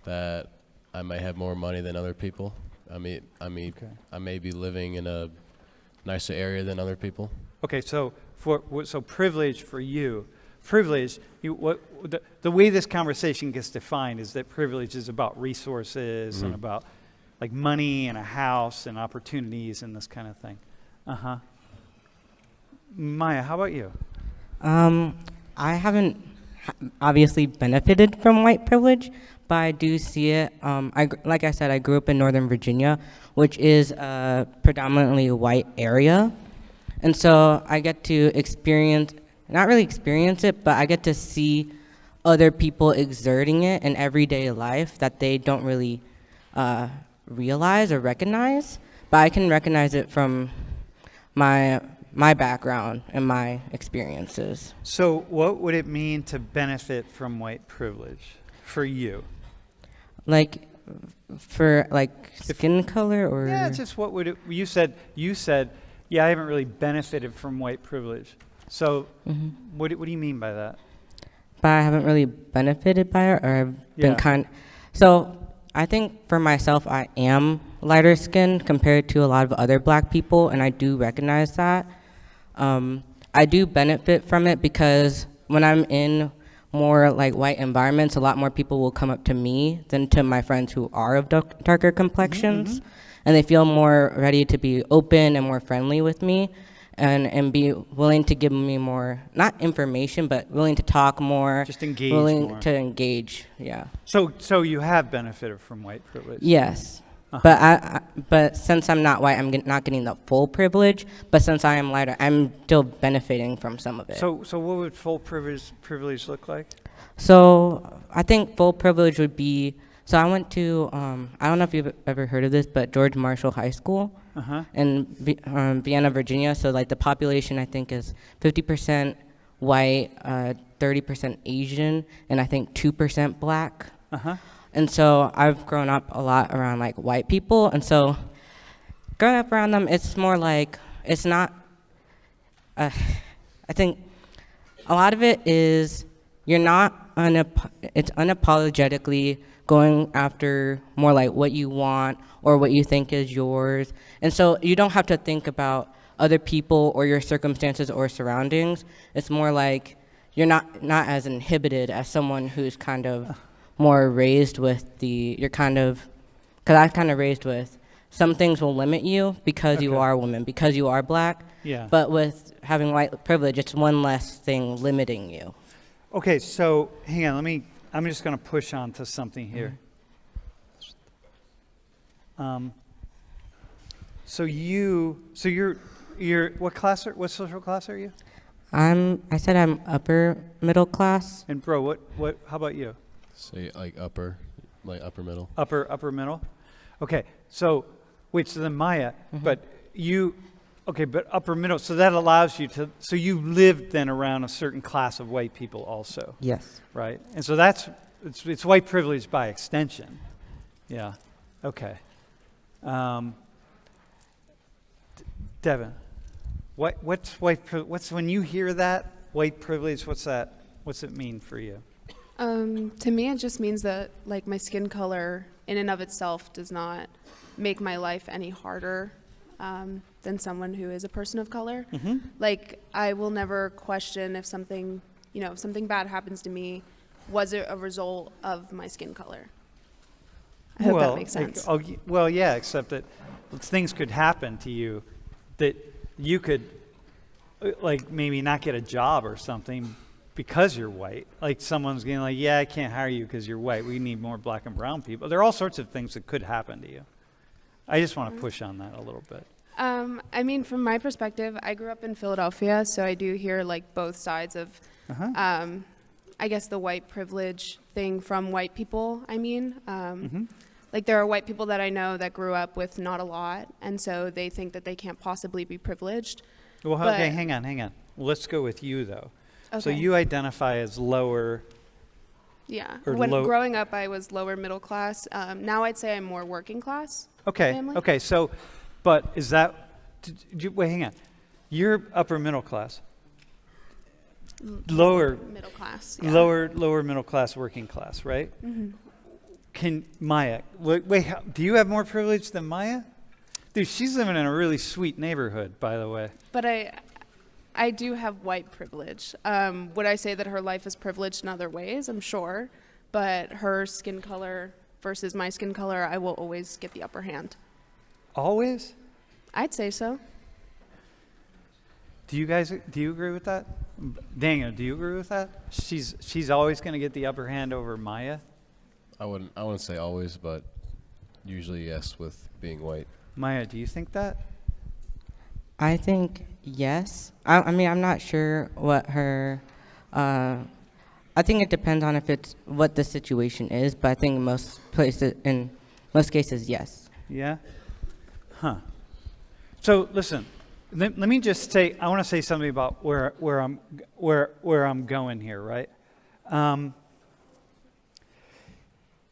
That I may have more money than other people. Okay. I may be living in a nicer area than other people. Okay, so privilege for you. the way this conversation gets defined is that privilege is about resources and about like money and a house and opportunities and this kind of thing. Maya, how about you? I haven't obviously benefited from white privilege, but I do see it. Like I said, I grew up in Northern Virginia, which is a predominantly white area. And so I get to not really experience it, but I get to see other people exerting it in everyday life that they don't really realize or recognize. But I can recognize it from my background and my experiences. So what would it mean to benefit from white privilege for you? Like, for like skin color or? Yeah, it's just what would it, you said, yeah, I haven't really benefited from white privilege. So what do you mean by that? But I haven't really benefited by it, or I've been so I think for myself, I am lighter skinned compared to a lot of other black people, and I do recognize that. I do benefit from it because when I'm in more like white environments, a lot more people will come up to me than to my friends who are of darker complexions, and they feel more ready to be open and more friendly with me, and be willing to give me more, not information, but willing to talk more. Just engage willing more. to engage, yeah. So you have benefited from white privilege? Yes. But since I'm not white, I'm not getting the full privilege. But since I am lighter, I'm still benefiting from some of it. So what would full privilege look like? So I think full privilege would be, so I went to, I don't know if you've ever heard of this, but George Marshall High School in Vienna, Virginia. So like the population, I think, is 50% white, 30% Asian, and I think 2% black. And so I've grown up a lot around like white people, and so growing up around them, it's more like, it's not, I think a lot of it is you're not, it's unapologetically going after more like what you want or what you think is yours. And so you don't have to think about other people or your circumstances or surroundings. It's more like you're not as inhibited as someone who's kind of more raised with you're kind of, because I'm kind of raised with, some things will limit you because you are a woman, because you are black. Yeah. But with having white privilege, it's one less thing limiting you. Okay, so hang on, I'm just going to push on to something here. So you're what social class are you? I said I'm upper middle class. And bro, how about you? Say like upper middle. Upper middle? Okay, so then Maya, but upper middle, so that allows you to, so you lived then around a certain class of white people also. Yes. Right? And so it's white privilege by extension. Yeah, okay. Devin, what's when you hear that, white privilege, what's it mean for you? To me, it just means that like my skin color in and of itself does not make my life any harder than someone who is a person of color. Like I will never question if something bad happens to me, was it a result of my skin color? I hope that makes sense. Well, yeah, except that things could happen to you that you could like maybe not get a job or something because you're white. Like someone's getting like, yeah, I can't hire you because you're white. We need more black and brown people. There are all sorts of things that could happen to you. I just want to push on that a little bit. I mean, from my perspective, I grew up in Philadelphia, so I do hear like both sides of, I guess, the white privilege thing from white people. I mean, like there are white people that I know that grew up with not a lot, and so they think that they can't possibly be privileged. Well, okay, hang on. Let's go with you though. Okay. So you identify as lower. Yeah. Growing up, I was lower middle class. Now I'd say I'm more working class. Okay. Family. Okay. So, but is that? Wait, hang on. You're upper middle class. Lower middle class. Yeah. Lower middle class, working class, right? Can Maya? Wait. Do you have more privilege than Maya? Dude, she's living in a really sweet neighborhood, by the way. But I do have white privilege. Would I say that her life is privileged in other ways? I'm sure. But her skin color versus my skin color, I will always get the upper hand. Always? I'd say so. Do you agree with that? Daniel, do you agree with that? She's always going to get the upper hand over Maya? I wouldn't say always, but usually yes, with being white. Maya, do you think that? I think yes. I mean, I'm not sure what her. I think it depends on if it's what the situation is, but I think in most cases, yes. Yeah? Huh. So listen, let me just say, I want to say something about where I'm going here, right?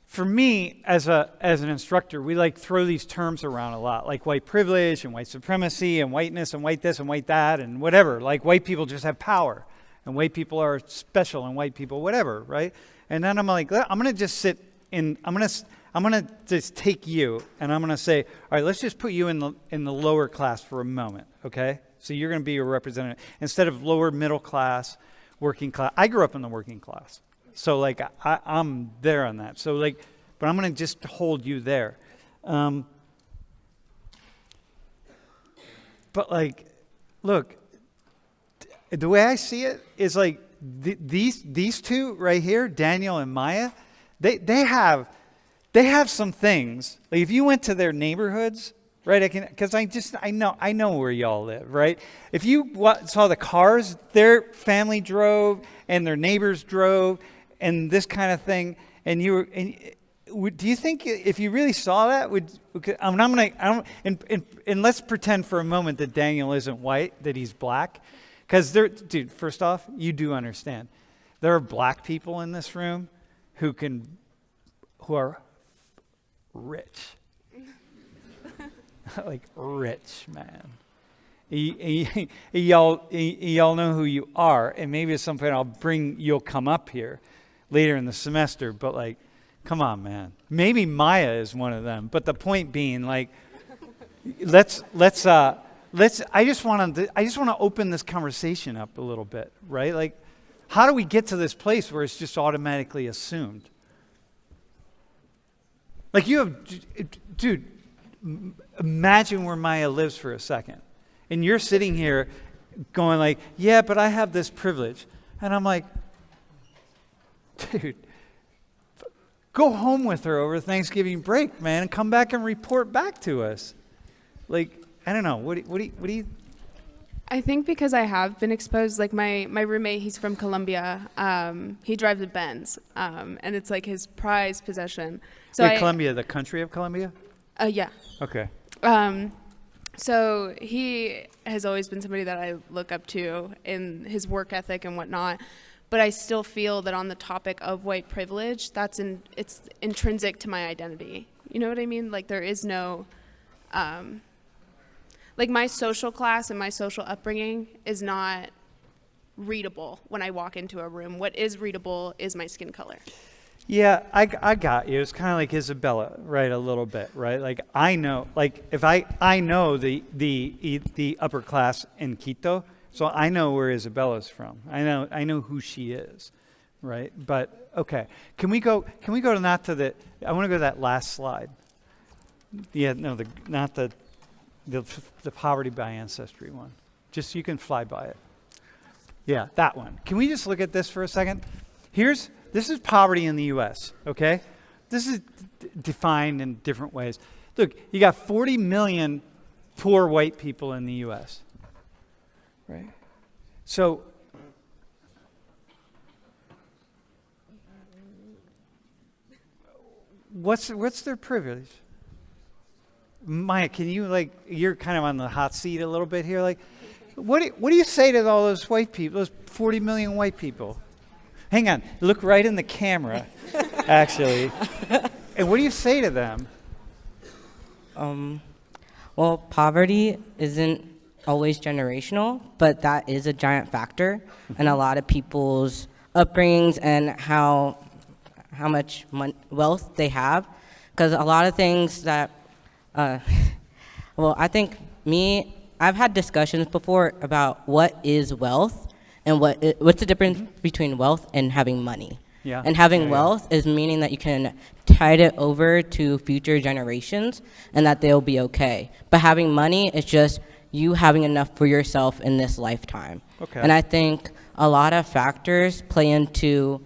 For me, as an instructor, we like throw these terms around a lot, like white privilege and white supremacy and whiteness and white this and white that and whatever. Like white people just have power, and white people are special, and white people whatever, right? And then I'm like, I'm gonna just sit in. I'm gonna just take you, and I'm gonna say, all right, let's just put you in the lower class for a moment, okay? So you're gonna be a representative instead of lower middle class, working class. I grew up in the working class. So, like, I'm there on that. So, like, but I'm going to just hold you there. But, like, look, the way I see it is, like, these two right here, Daniel and Maya, they have some things. Like, if you went to their neighborhoods, right, because I know where y'all live, right? If you saw the cars their family drove and their neighbors drove, and this kind of thing, and do you think if you really saw that, and let's pretend for a moment that Daniel isn't white, that he's black, because dude, first off, you do understand, there are black people in this room who are rich, like rich, man. Y'all know who you are, and maybe at some point you'll come up here later in the semester, but like, come on, man. Maybe Maya is one of them, but the point being, like, I just want to open this conversation up a little bit, right? Like, how do we get to this place where it's just automatically assumed? Like, dude, imagine where Maya lives for a second. And you're sitting here going like, yeah, but I have this privilege. And I'm like, dude, go home with her over Thanksgiving break, man, and come back and report back to us. Like, I don't know. What do you? I think because I have been exposed, like my roommate, he's from Colombia. He drives a Benz, and it's like his prized possession. So Colombia, the country of Colombia? Yeah. Okay. So he has always been somebody that I look up to in his work ethic and whatnot. But I still feel that on the topic of white privilege, it's intrinsic to my identity. You know what I mean? Like there is no, like my social class and my social upbringing is not readable when I walk into a room. What is readable is my skin color. Yeah, I got you. It's kind of like Isabella, right? A little bit, right? Like I know, like if I know the upper class in Quito, so I know where Isabella's from. I know who she is, right? But okay, can we go to not to the? I want to go to that last slide. Yeah, no, not the poverty by ancestry one. Just you can fly by it. Yeah, that one. Can we just look at this for a second? This is poverty in the U.S., okay? This is defined in different ways. Look, you got 40 million poor white people in the U.S., right? So, what's their privilege? Maya, can you, you're kind of on the hot seat a little bit here. Like, what do you say to all those white people, those 40 million white people? Hang on, look right in the camera, actually. And what do you say to them? Well, poverty isn't always generational, but that is a giant factor in a lot of people's upbringings and how much wealth they have. Because a lot of things that, well, I think I've had discussions before about what is wealth and what's the difference between wealth and having money. Yeah. And having Yeah, yeah. wealth is meaning that you can tide it over to future generations and that they'll be okay. But having money is just you having enough for yourself in this lifetime. Okay. And I think a lot of factors play into,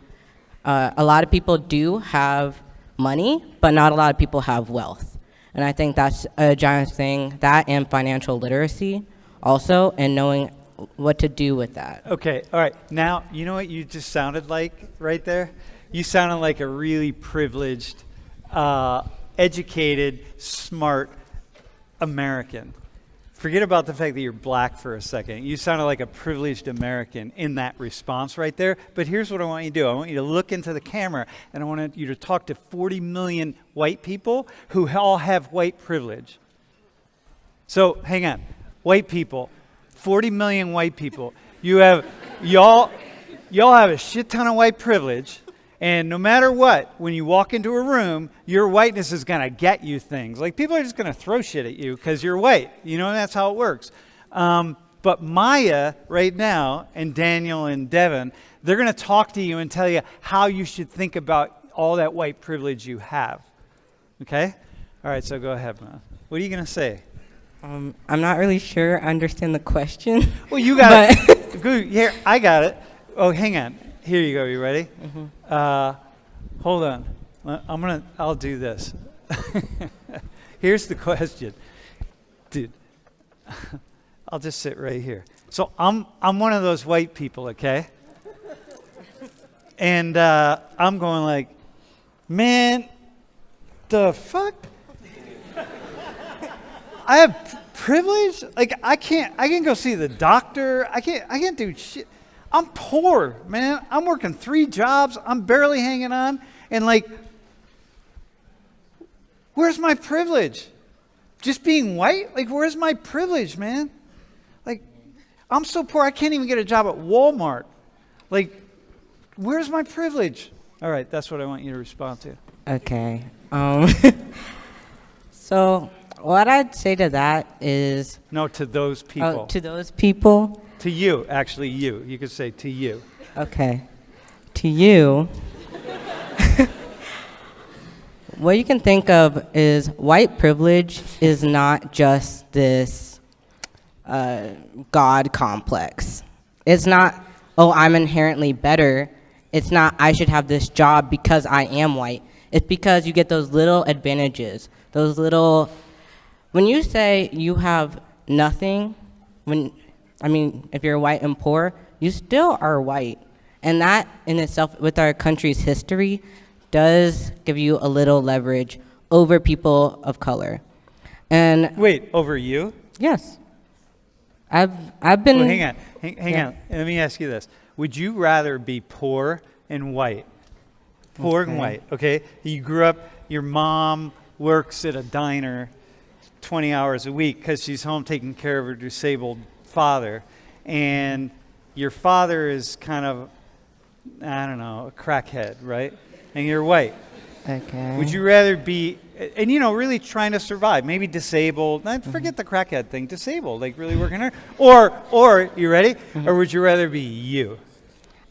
a lot of people do have money, but not a lot of people have wealth. And I think that's a giant thing, that and financial literacy also, and knowing what to do with that. Okay, all right. Now, you know what you just sounded like right there? You sounded like a really privileged, educated, smart American. Forget about the fact that you're black for a second. You sounded like a privileged American in that response right there. But here's what I want you to do. I want you to look into the camera, and I want you to talk to 40 million white people who all have white privilege. So, hang on. White people. 40 million white people. Y'all have a shit ton of white privilege, and no matter what, when you walk into a room, your whiteness is gonna get you things. Like, people are just gonna throw shit at you because you're white. You know, and that's how it works. But Maya right now, and Daniel and Devin, they're gonna talk to you and tell you how you should think about all that white privilege you have. Okay? All right, so go ahead, man. What are you gonna say? I'm not really sure I understand the question. Well, you got it. Good. Here, I got it. Oh, hang on. Here you go. You ready? Hold on. I'll do this. Here's the question. Dude, I'll just sit right here. So I'm one of those white people, okay? And I'm going like, man, the fuck? I have privilege? Like, I can go see the doctor. I can't do shit. I'm poor, man. I'm working 3 jobs. I'm barely hanging on. And like, where's my privilege? Just being white? Like, where's my privilege, man? Like, I'm so poor I can't even get a job at Walmart. Like, where's my privilege? All right, that's what I want you to respond to. Okay. So what I'd say to that is... No, to those people. Oh, to those people? To you, actually you. You could say to you. Okay. To you, what you can think of is white privilege is not just this God complex. It's not, oh, I'm inherently better. It's not, I should have this job because I am white. It's because you get those little advantages, those little... When you say you have nothing, if you're white and poor, you still are white. And that in itself, with our country's history, does give you a little leverage over people of color. And wait, over you? Yes. I've been... Well, hang on. Hang on. Let me ask you this. Would you rather be poor and white? Poor and white, okay? You grew up, your mom works at a diner 20 hours a week because she's home taking care of her disabled father, and your father is kind of, I don't know, a crackhead, right? And you're white. Okay. Would you rather be, and really trying to survive, maybe disabled, forget the crackhead thing, disabled, like really working hard, or you ready? Or would you rather be you?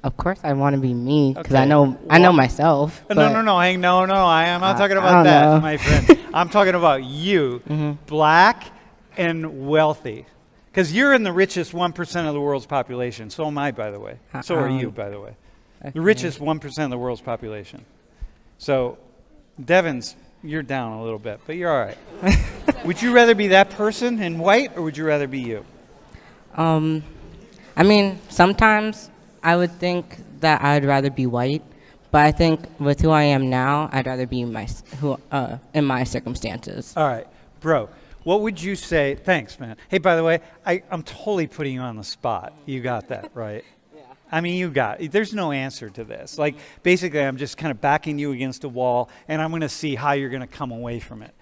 Of course I want to be me, because Okay. I know myself. No, I'm not talking about don't that, know. my friend. I'm talking about you, black and wealthy. Because you're in the richest 1% of the world's population. So am I, by the way. So are you, by the way. The richest 1% of the world's population. So, Devin's, you're down a little bit, but you're all right. Would you rather be that person in white, or would you rather be you? Sometimes I would think that I'd rather be white, but I think with who I am now, I'd rather be in my circumstances. All right, bro. What would you say? Thanks, man. Hey, by the way, I'm totally putting you on the spot. You got that, right? Yeah. There's no answer to this. Like, basically, I'm just kind of backing you against a wall, and I'm going to see how you're going to come away from it.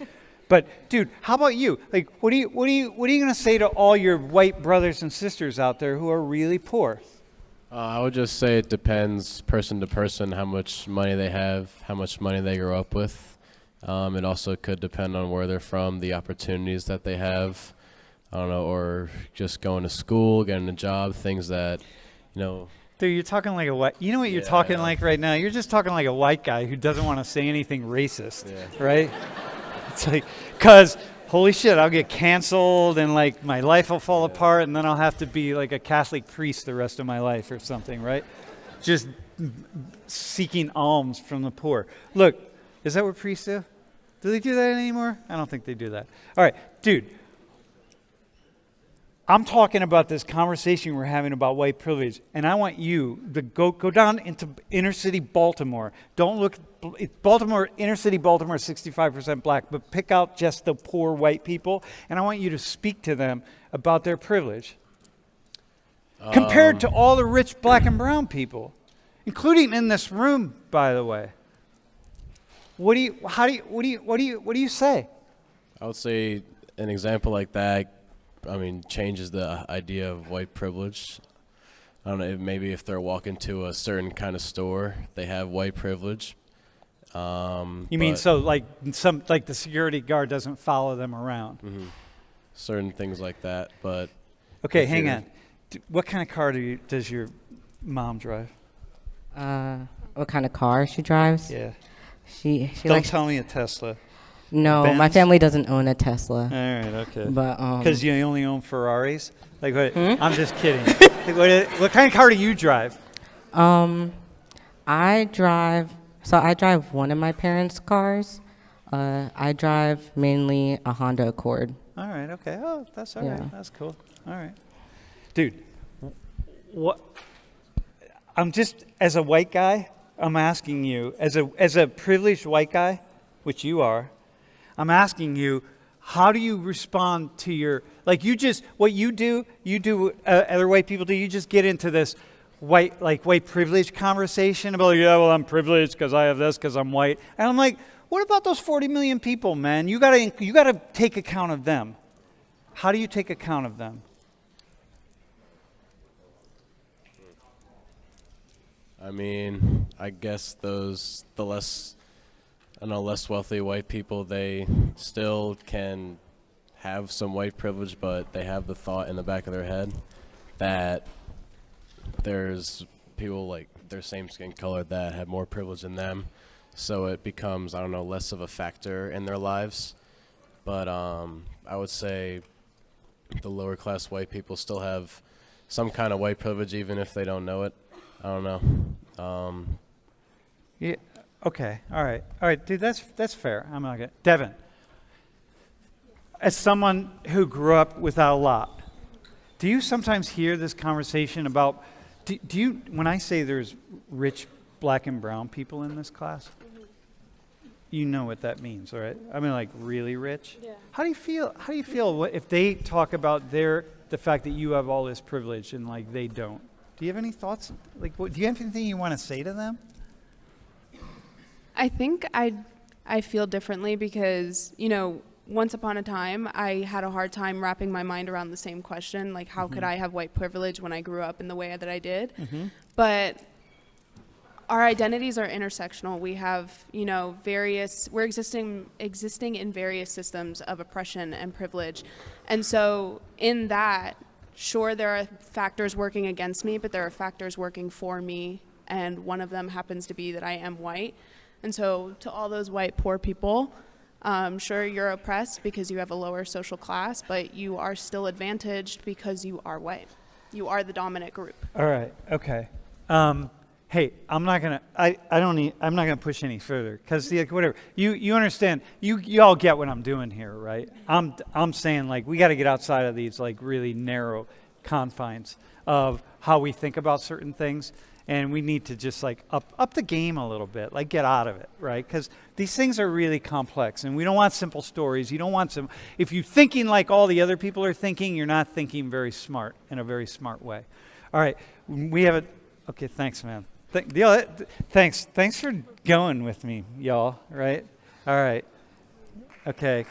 But, dude, how about you? Like, what are you going to say to all your white brothers and sisters out there who are really poor? I would just say it depends person to person how much money they have, how much money they grow up with. It also could depend on where they're from, the opportunities that they have. I don't know, or just going to school, getting a job, things that, you know. Dude, you're talking like a white. You know what you're Yeah, talking I know. like right now? You're just talking like a white guy who doesn't want to say anything racist, right? It's like, because holy shit, I'll get canceled and like my life will fall apart and then I'll have to be like a Catholic priest the rest of my life or something, right? Just seeking alms from the poor. Look, is that what priests do? Do they do that anymore? I don't think they do that. All right, dude. I'm talking about this conversation we're having about white privilege, and I want you to go down into inner city Baltimore. Don't look, Baltimore, inner city Baltimore is 65% black, but pick out just the poor white people, and I want you to speak to them about their privilege. Compared to all the rich black and brown people, including in this room, by the way. What do you say? I would say an example like that, I mean, changes the idea of white privilege. I don't know, maybe if they're walking to a certain kind of store, they have white privilege. You mean so like the security guard doesn't follow them around? Mm-hmm. Certain things like that, but. Okay, hang on. What kind of car does your mom drive? What kind of car she drives? Yeah. She Don't likes. tell me a Tesla. No, my Benz? family doesn't own a Tesla. All right, okay. But Because you only own Ferraris? Like what? I'm just kidding. Like, what kind of car do you drive? I drive one of my parents' cars. I drive mainly a Honda Accord. All right, okay. Oh, that's all Yeah. right. That's cool. All right. Dude, what? I'm just, as a white guy, I'm asking you, as a privileged white guy, which you are, I'm asking you, how do you respond to your, like what you do other white people do, you just get into this white privilege conversation about, yeah, well, I'm privileged because I have this, because I'm white. And I'm like, what about those 40 million people, man? You gotta take account of them. How do you take account of them? I mean, I guess the less wealthy white people, they still can have some white privilege, but they have the thought in the back of their head that there's people like their same skin color that have more privilege than them. So it becomes, I don't know, less of a factor in their lives. But I would say the lower class white people still have some kind of white privilege, even if they don't know it. I don't know. Yeah. Okay. All right, dude. That's fair. I'm not gonna. Devin, as someone who grew up without a lot, do you sometimes hear this conversation about? Do you? When I say there's rich black and brown people in this class, you know what that means, all right? I mean, like really rich. Yeah. How do you feel? How do you feel if they talk about the fact that you have all this privilege and like they don't? Do you have any thoughts? Like, do you have anything you want to say to them? I think I feel differently because, once upon a time, I had a hard time wrapping my mind around the same question, like how could I have white privilege when I grew up in the way that I did? But our identities are intersectional. We have, we're existing in various systems of oppression and privilege. And so in that, sure, there are factors working against me, but there are factors working for me. And one of them happens to be that I am white. And so to all those white poor people, sure, you're oppressed because you have a lower social class, but you are still advantaged because you are white. You are the dominant group. All right. Okay. Hey, I'm not gonna push any further because whatever. You understand? You all get what I'm doing here, right? I'm saying like we got to get outside of these like really narrow confines of how we think about certain things. And we need to just like up the game a little bit, like get out of it, right? Because these things are really complex, and we don't want simple stories. You don't want some. If you're thinking like all the other people are thinking, you're not thinking very smart in a very smart way. All right, we have it. Okay, thanks, man. Thanks for going with me, y'all. Right? All right. Okay.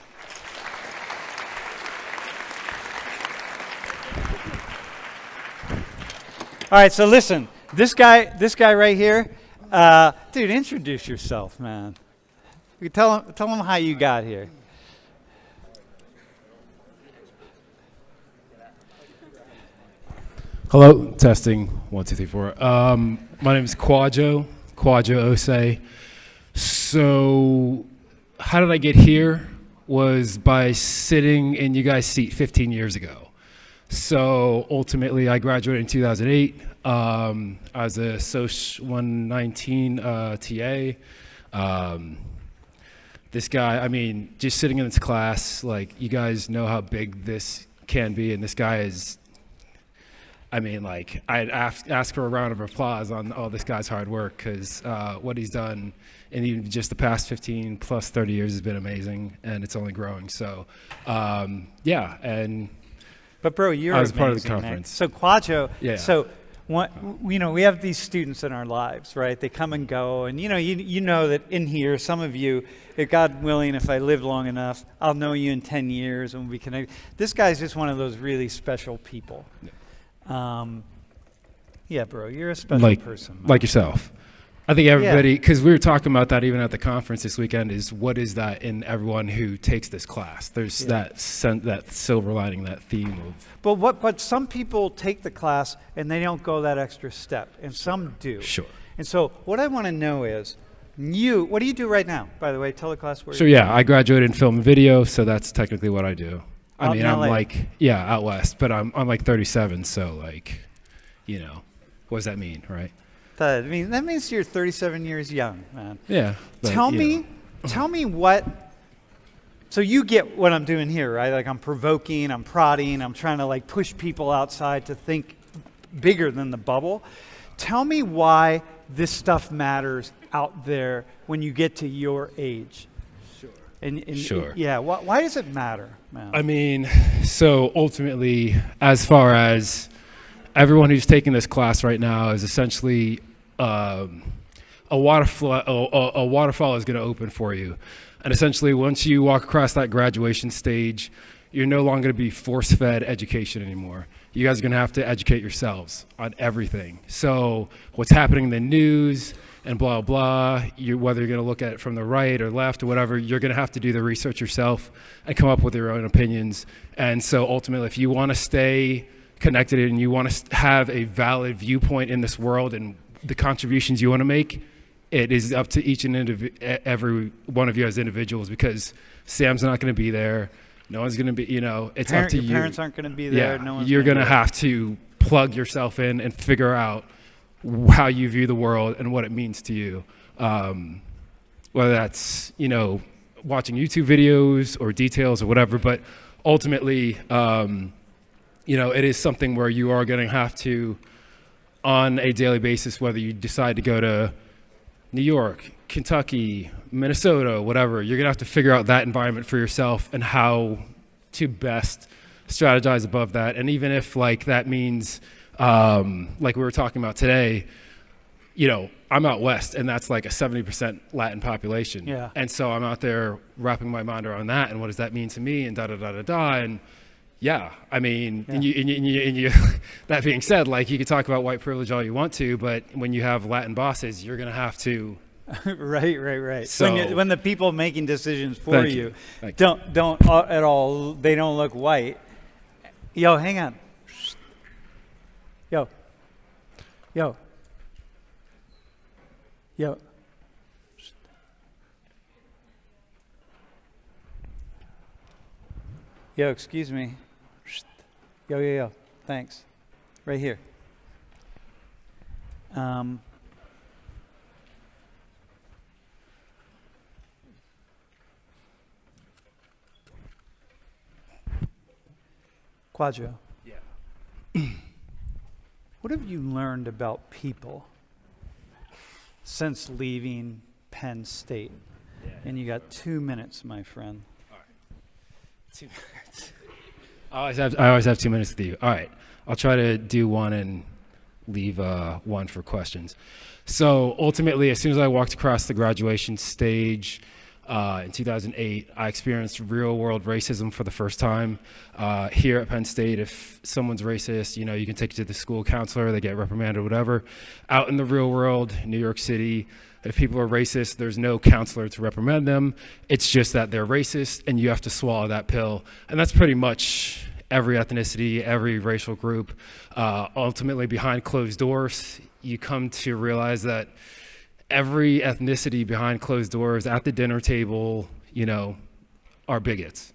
All right. So listen. This guy right here, dude, introduce yourself, man. You tell him how you got here. Hello, testing, 1, 2, 3, 4. My name is Quadjo Osei. So, how did I get here? Was by sitting in you guys' seat 15 years ago. So, ultimately, I graduated in 2008. I was a Soc 119 TA. This guy, I mean, just sitting in this class, like, you guys know how big this can be, and this guy is, I mean, like, I'd ask for a round of applause on all this guy's hard work, because what he's done in even just the past 15 plus 30 years has been amazing, and it's only growing. So, yeah, and But bro, you're I was amazing, part of the man. conference. So Quadjo, Yeah. so you know, we have these students in our lives, right? They come and go, and you know that in here, some of you, if God willing, if I live long enough, I'll know you in 10 years and we'll be connected. This guy's just one of those really special people. Yeah, bro, you're a special person. Man. like yourself. I think everybody, because we were talking about that even at the conference this weekend, is what is that in everyone who takes this class? There's that silver lining, that theme of. But some people take the class and they don't go that extra step, and some do. Sure. And so what I want to know is, what do you do right now? By the way, tell the class where. So yeah, I graduated in film and video, so that's technically what I do. Out I mean, in I'm LA. like, out west, but I'm like 37, so like, what does that mean, right? That means you're 37 years young, man. Yeah. but, Tell you me what. So you get what I'm doing here, right? Like I'm provoking, I'm prodding, I'm trying to like push people outside to think bigger than the bubble. Tell me why this stuff matters out there when you get to your age. Sure. And Sure. Yeah. Why does it matter, man? I mean, so ultimately, as far as everyone who's taking this class right now is essentially a waterfall is going to open for you. And essentially, once you walk across that graduation stage, you're no longer going to be force-fed education anymore. You guys are going to have to educate yourselves on everything. So what's happening in the news and blah, blah, whether you're going to look at it from the right or left or whatever, you're going to have to do the research yourself and come up with your own opinions. And so ultimately, if you want to stay connected and you want to have a valid viewpoint in this world and the contributions you want to make, it is up to each and every one of you as individuals, because Sam's not going to be there. No one's going to be, it's up to you. Your parents aren't going to be there. Yeah, No one's you're going to be there. have to plug yourself in and figure out how you view the world and what it means to you. Whether that's, watching YouTube videos or details or whatever, but ultimately, it is something where you are going to have to, on a daily basis, whether you decide to go to New York, Kentucky, Minnesota, whatever, you're going to have to figure out that environment for yourself and how to best strategize above that. And even if that means, like we were talking about today, I'm out west and that's like a 70% Latin population. Yeah. And so I'm out there wrapping my mind around that and what does that mean to me and da-da-da-da-da. And yeah, I mean, Yeah. And you that being said, you could talk about white privilege all you want to, but when you have Latin bosses, you're going to have to. Right. So- When the people making decisions for Thank you you. Thank don't at all, they don't look white. Yo, hang on. Yo. Yo, excuse me. Yo. Thanks. Right here. Quadro. Yeah. What have you learned about people since leaving Penn State? Yeah. And you got 2 minutes, my friend. 2 minutes. I always have 2 minutes with you. All right. I'll try to do one and leave one for questions. So ultimately, as soon as I walked across the graduation stage in 2008, I experienced real world racism for the first time. Here at Penn State, if someone's racist, you can take it to the school counselor, they get reprimanded or whatever. Out in the real world, New York City, if people are racist, there's no counselor to reprimand them. It's just that they're racist and you have to swallow that pill. And that's pretty much every ethnicity, every racial group. Ultimately, behind closed doors, you come to realize that every ethnicity behind closed doors at the dinner table, are bigots.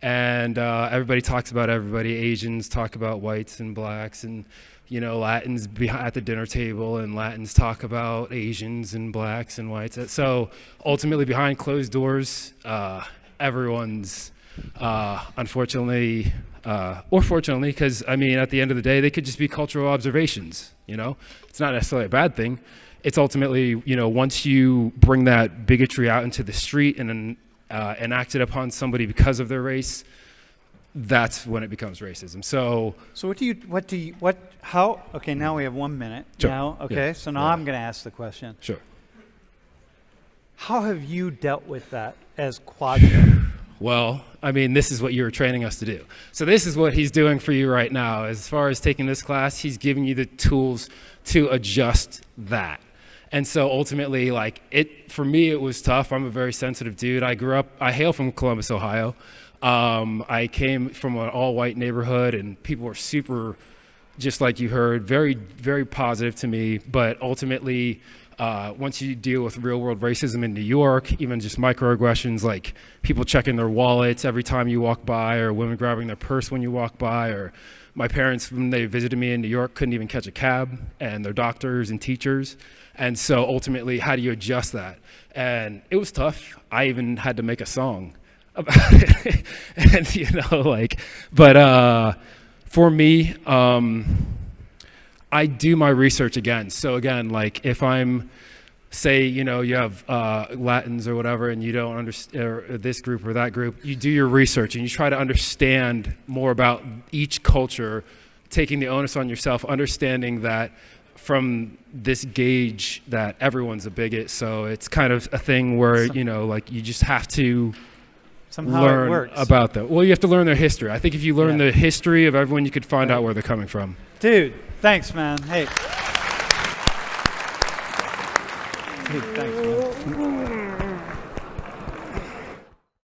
And everybody talks about everybody. Asians talk about whites and blacks, and Latins at the dinner table, and Latins talk about Asians and blacks and whites. So ultimately, behind closed doors, everyone's unfortunately, or fortunately, because at the end of the day, they could just be cultural observations. It's not necessarily a bad thing. It's ultimately, once you bring that bigotry out into the street and enact it upon somebody because of their race, that's when it becomes racism. So how, okay, now we have 1 minute. Sure. Now, okay, Yeah. so now I'm going to ask the question. Sure. How have you dealt with that as Quadro? Well, this is what you were training us to do. So this is what he's doing for you right now. As far as taking this class, he's giving you the tools to adjust that. And so ultimately, for me, it was tough. I'm a very sensitive dude. I hail from Columbus, Ohio. I came from an all-white neighborhood, and people were super, just like you heard, very, very positive to me. But ultimately, once you deal with real-world racism in New York, even just microaggressions like people checking their wallets every time you walk by, or women grabbing their purse when you walk by, or my parents, when they visited me in New York, couldn't even catch a cab, and they're doctors and teachers. And so ultimately, how do you adjust that? And it was tough. I even had to make a song about it. And, but for me, I do my research again. So again, if I'm, say, you have Latins or whatever, and you don't understand this group or that group, you do your research and you try to understand more about each culture, taking the onus on yourself, understanding that from this gauge that everyone's a bigot. So it's kind of a thing where, you just have to Somehow learn it works. about them. Well, you have to learn their history. I think if you learn the history of everyone, you could find out where they're coming from. Dude, thanks, man. Hey. Dude, thanks.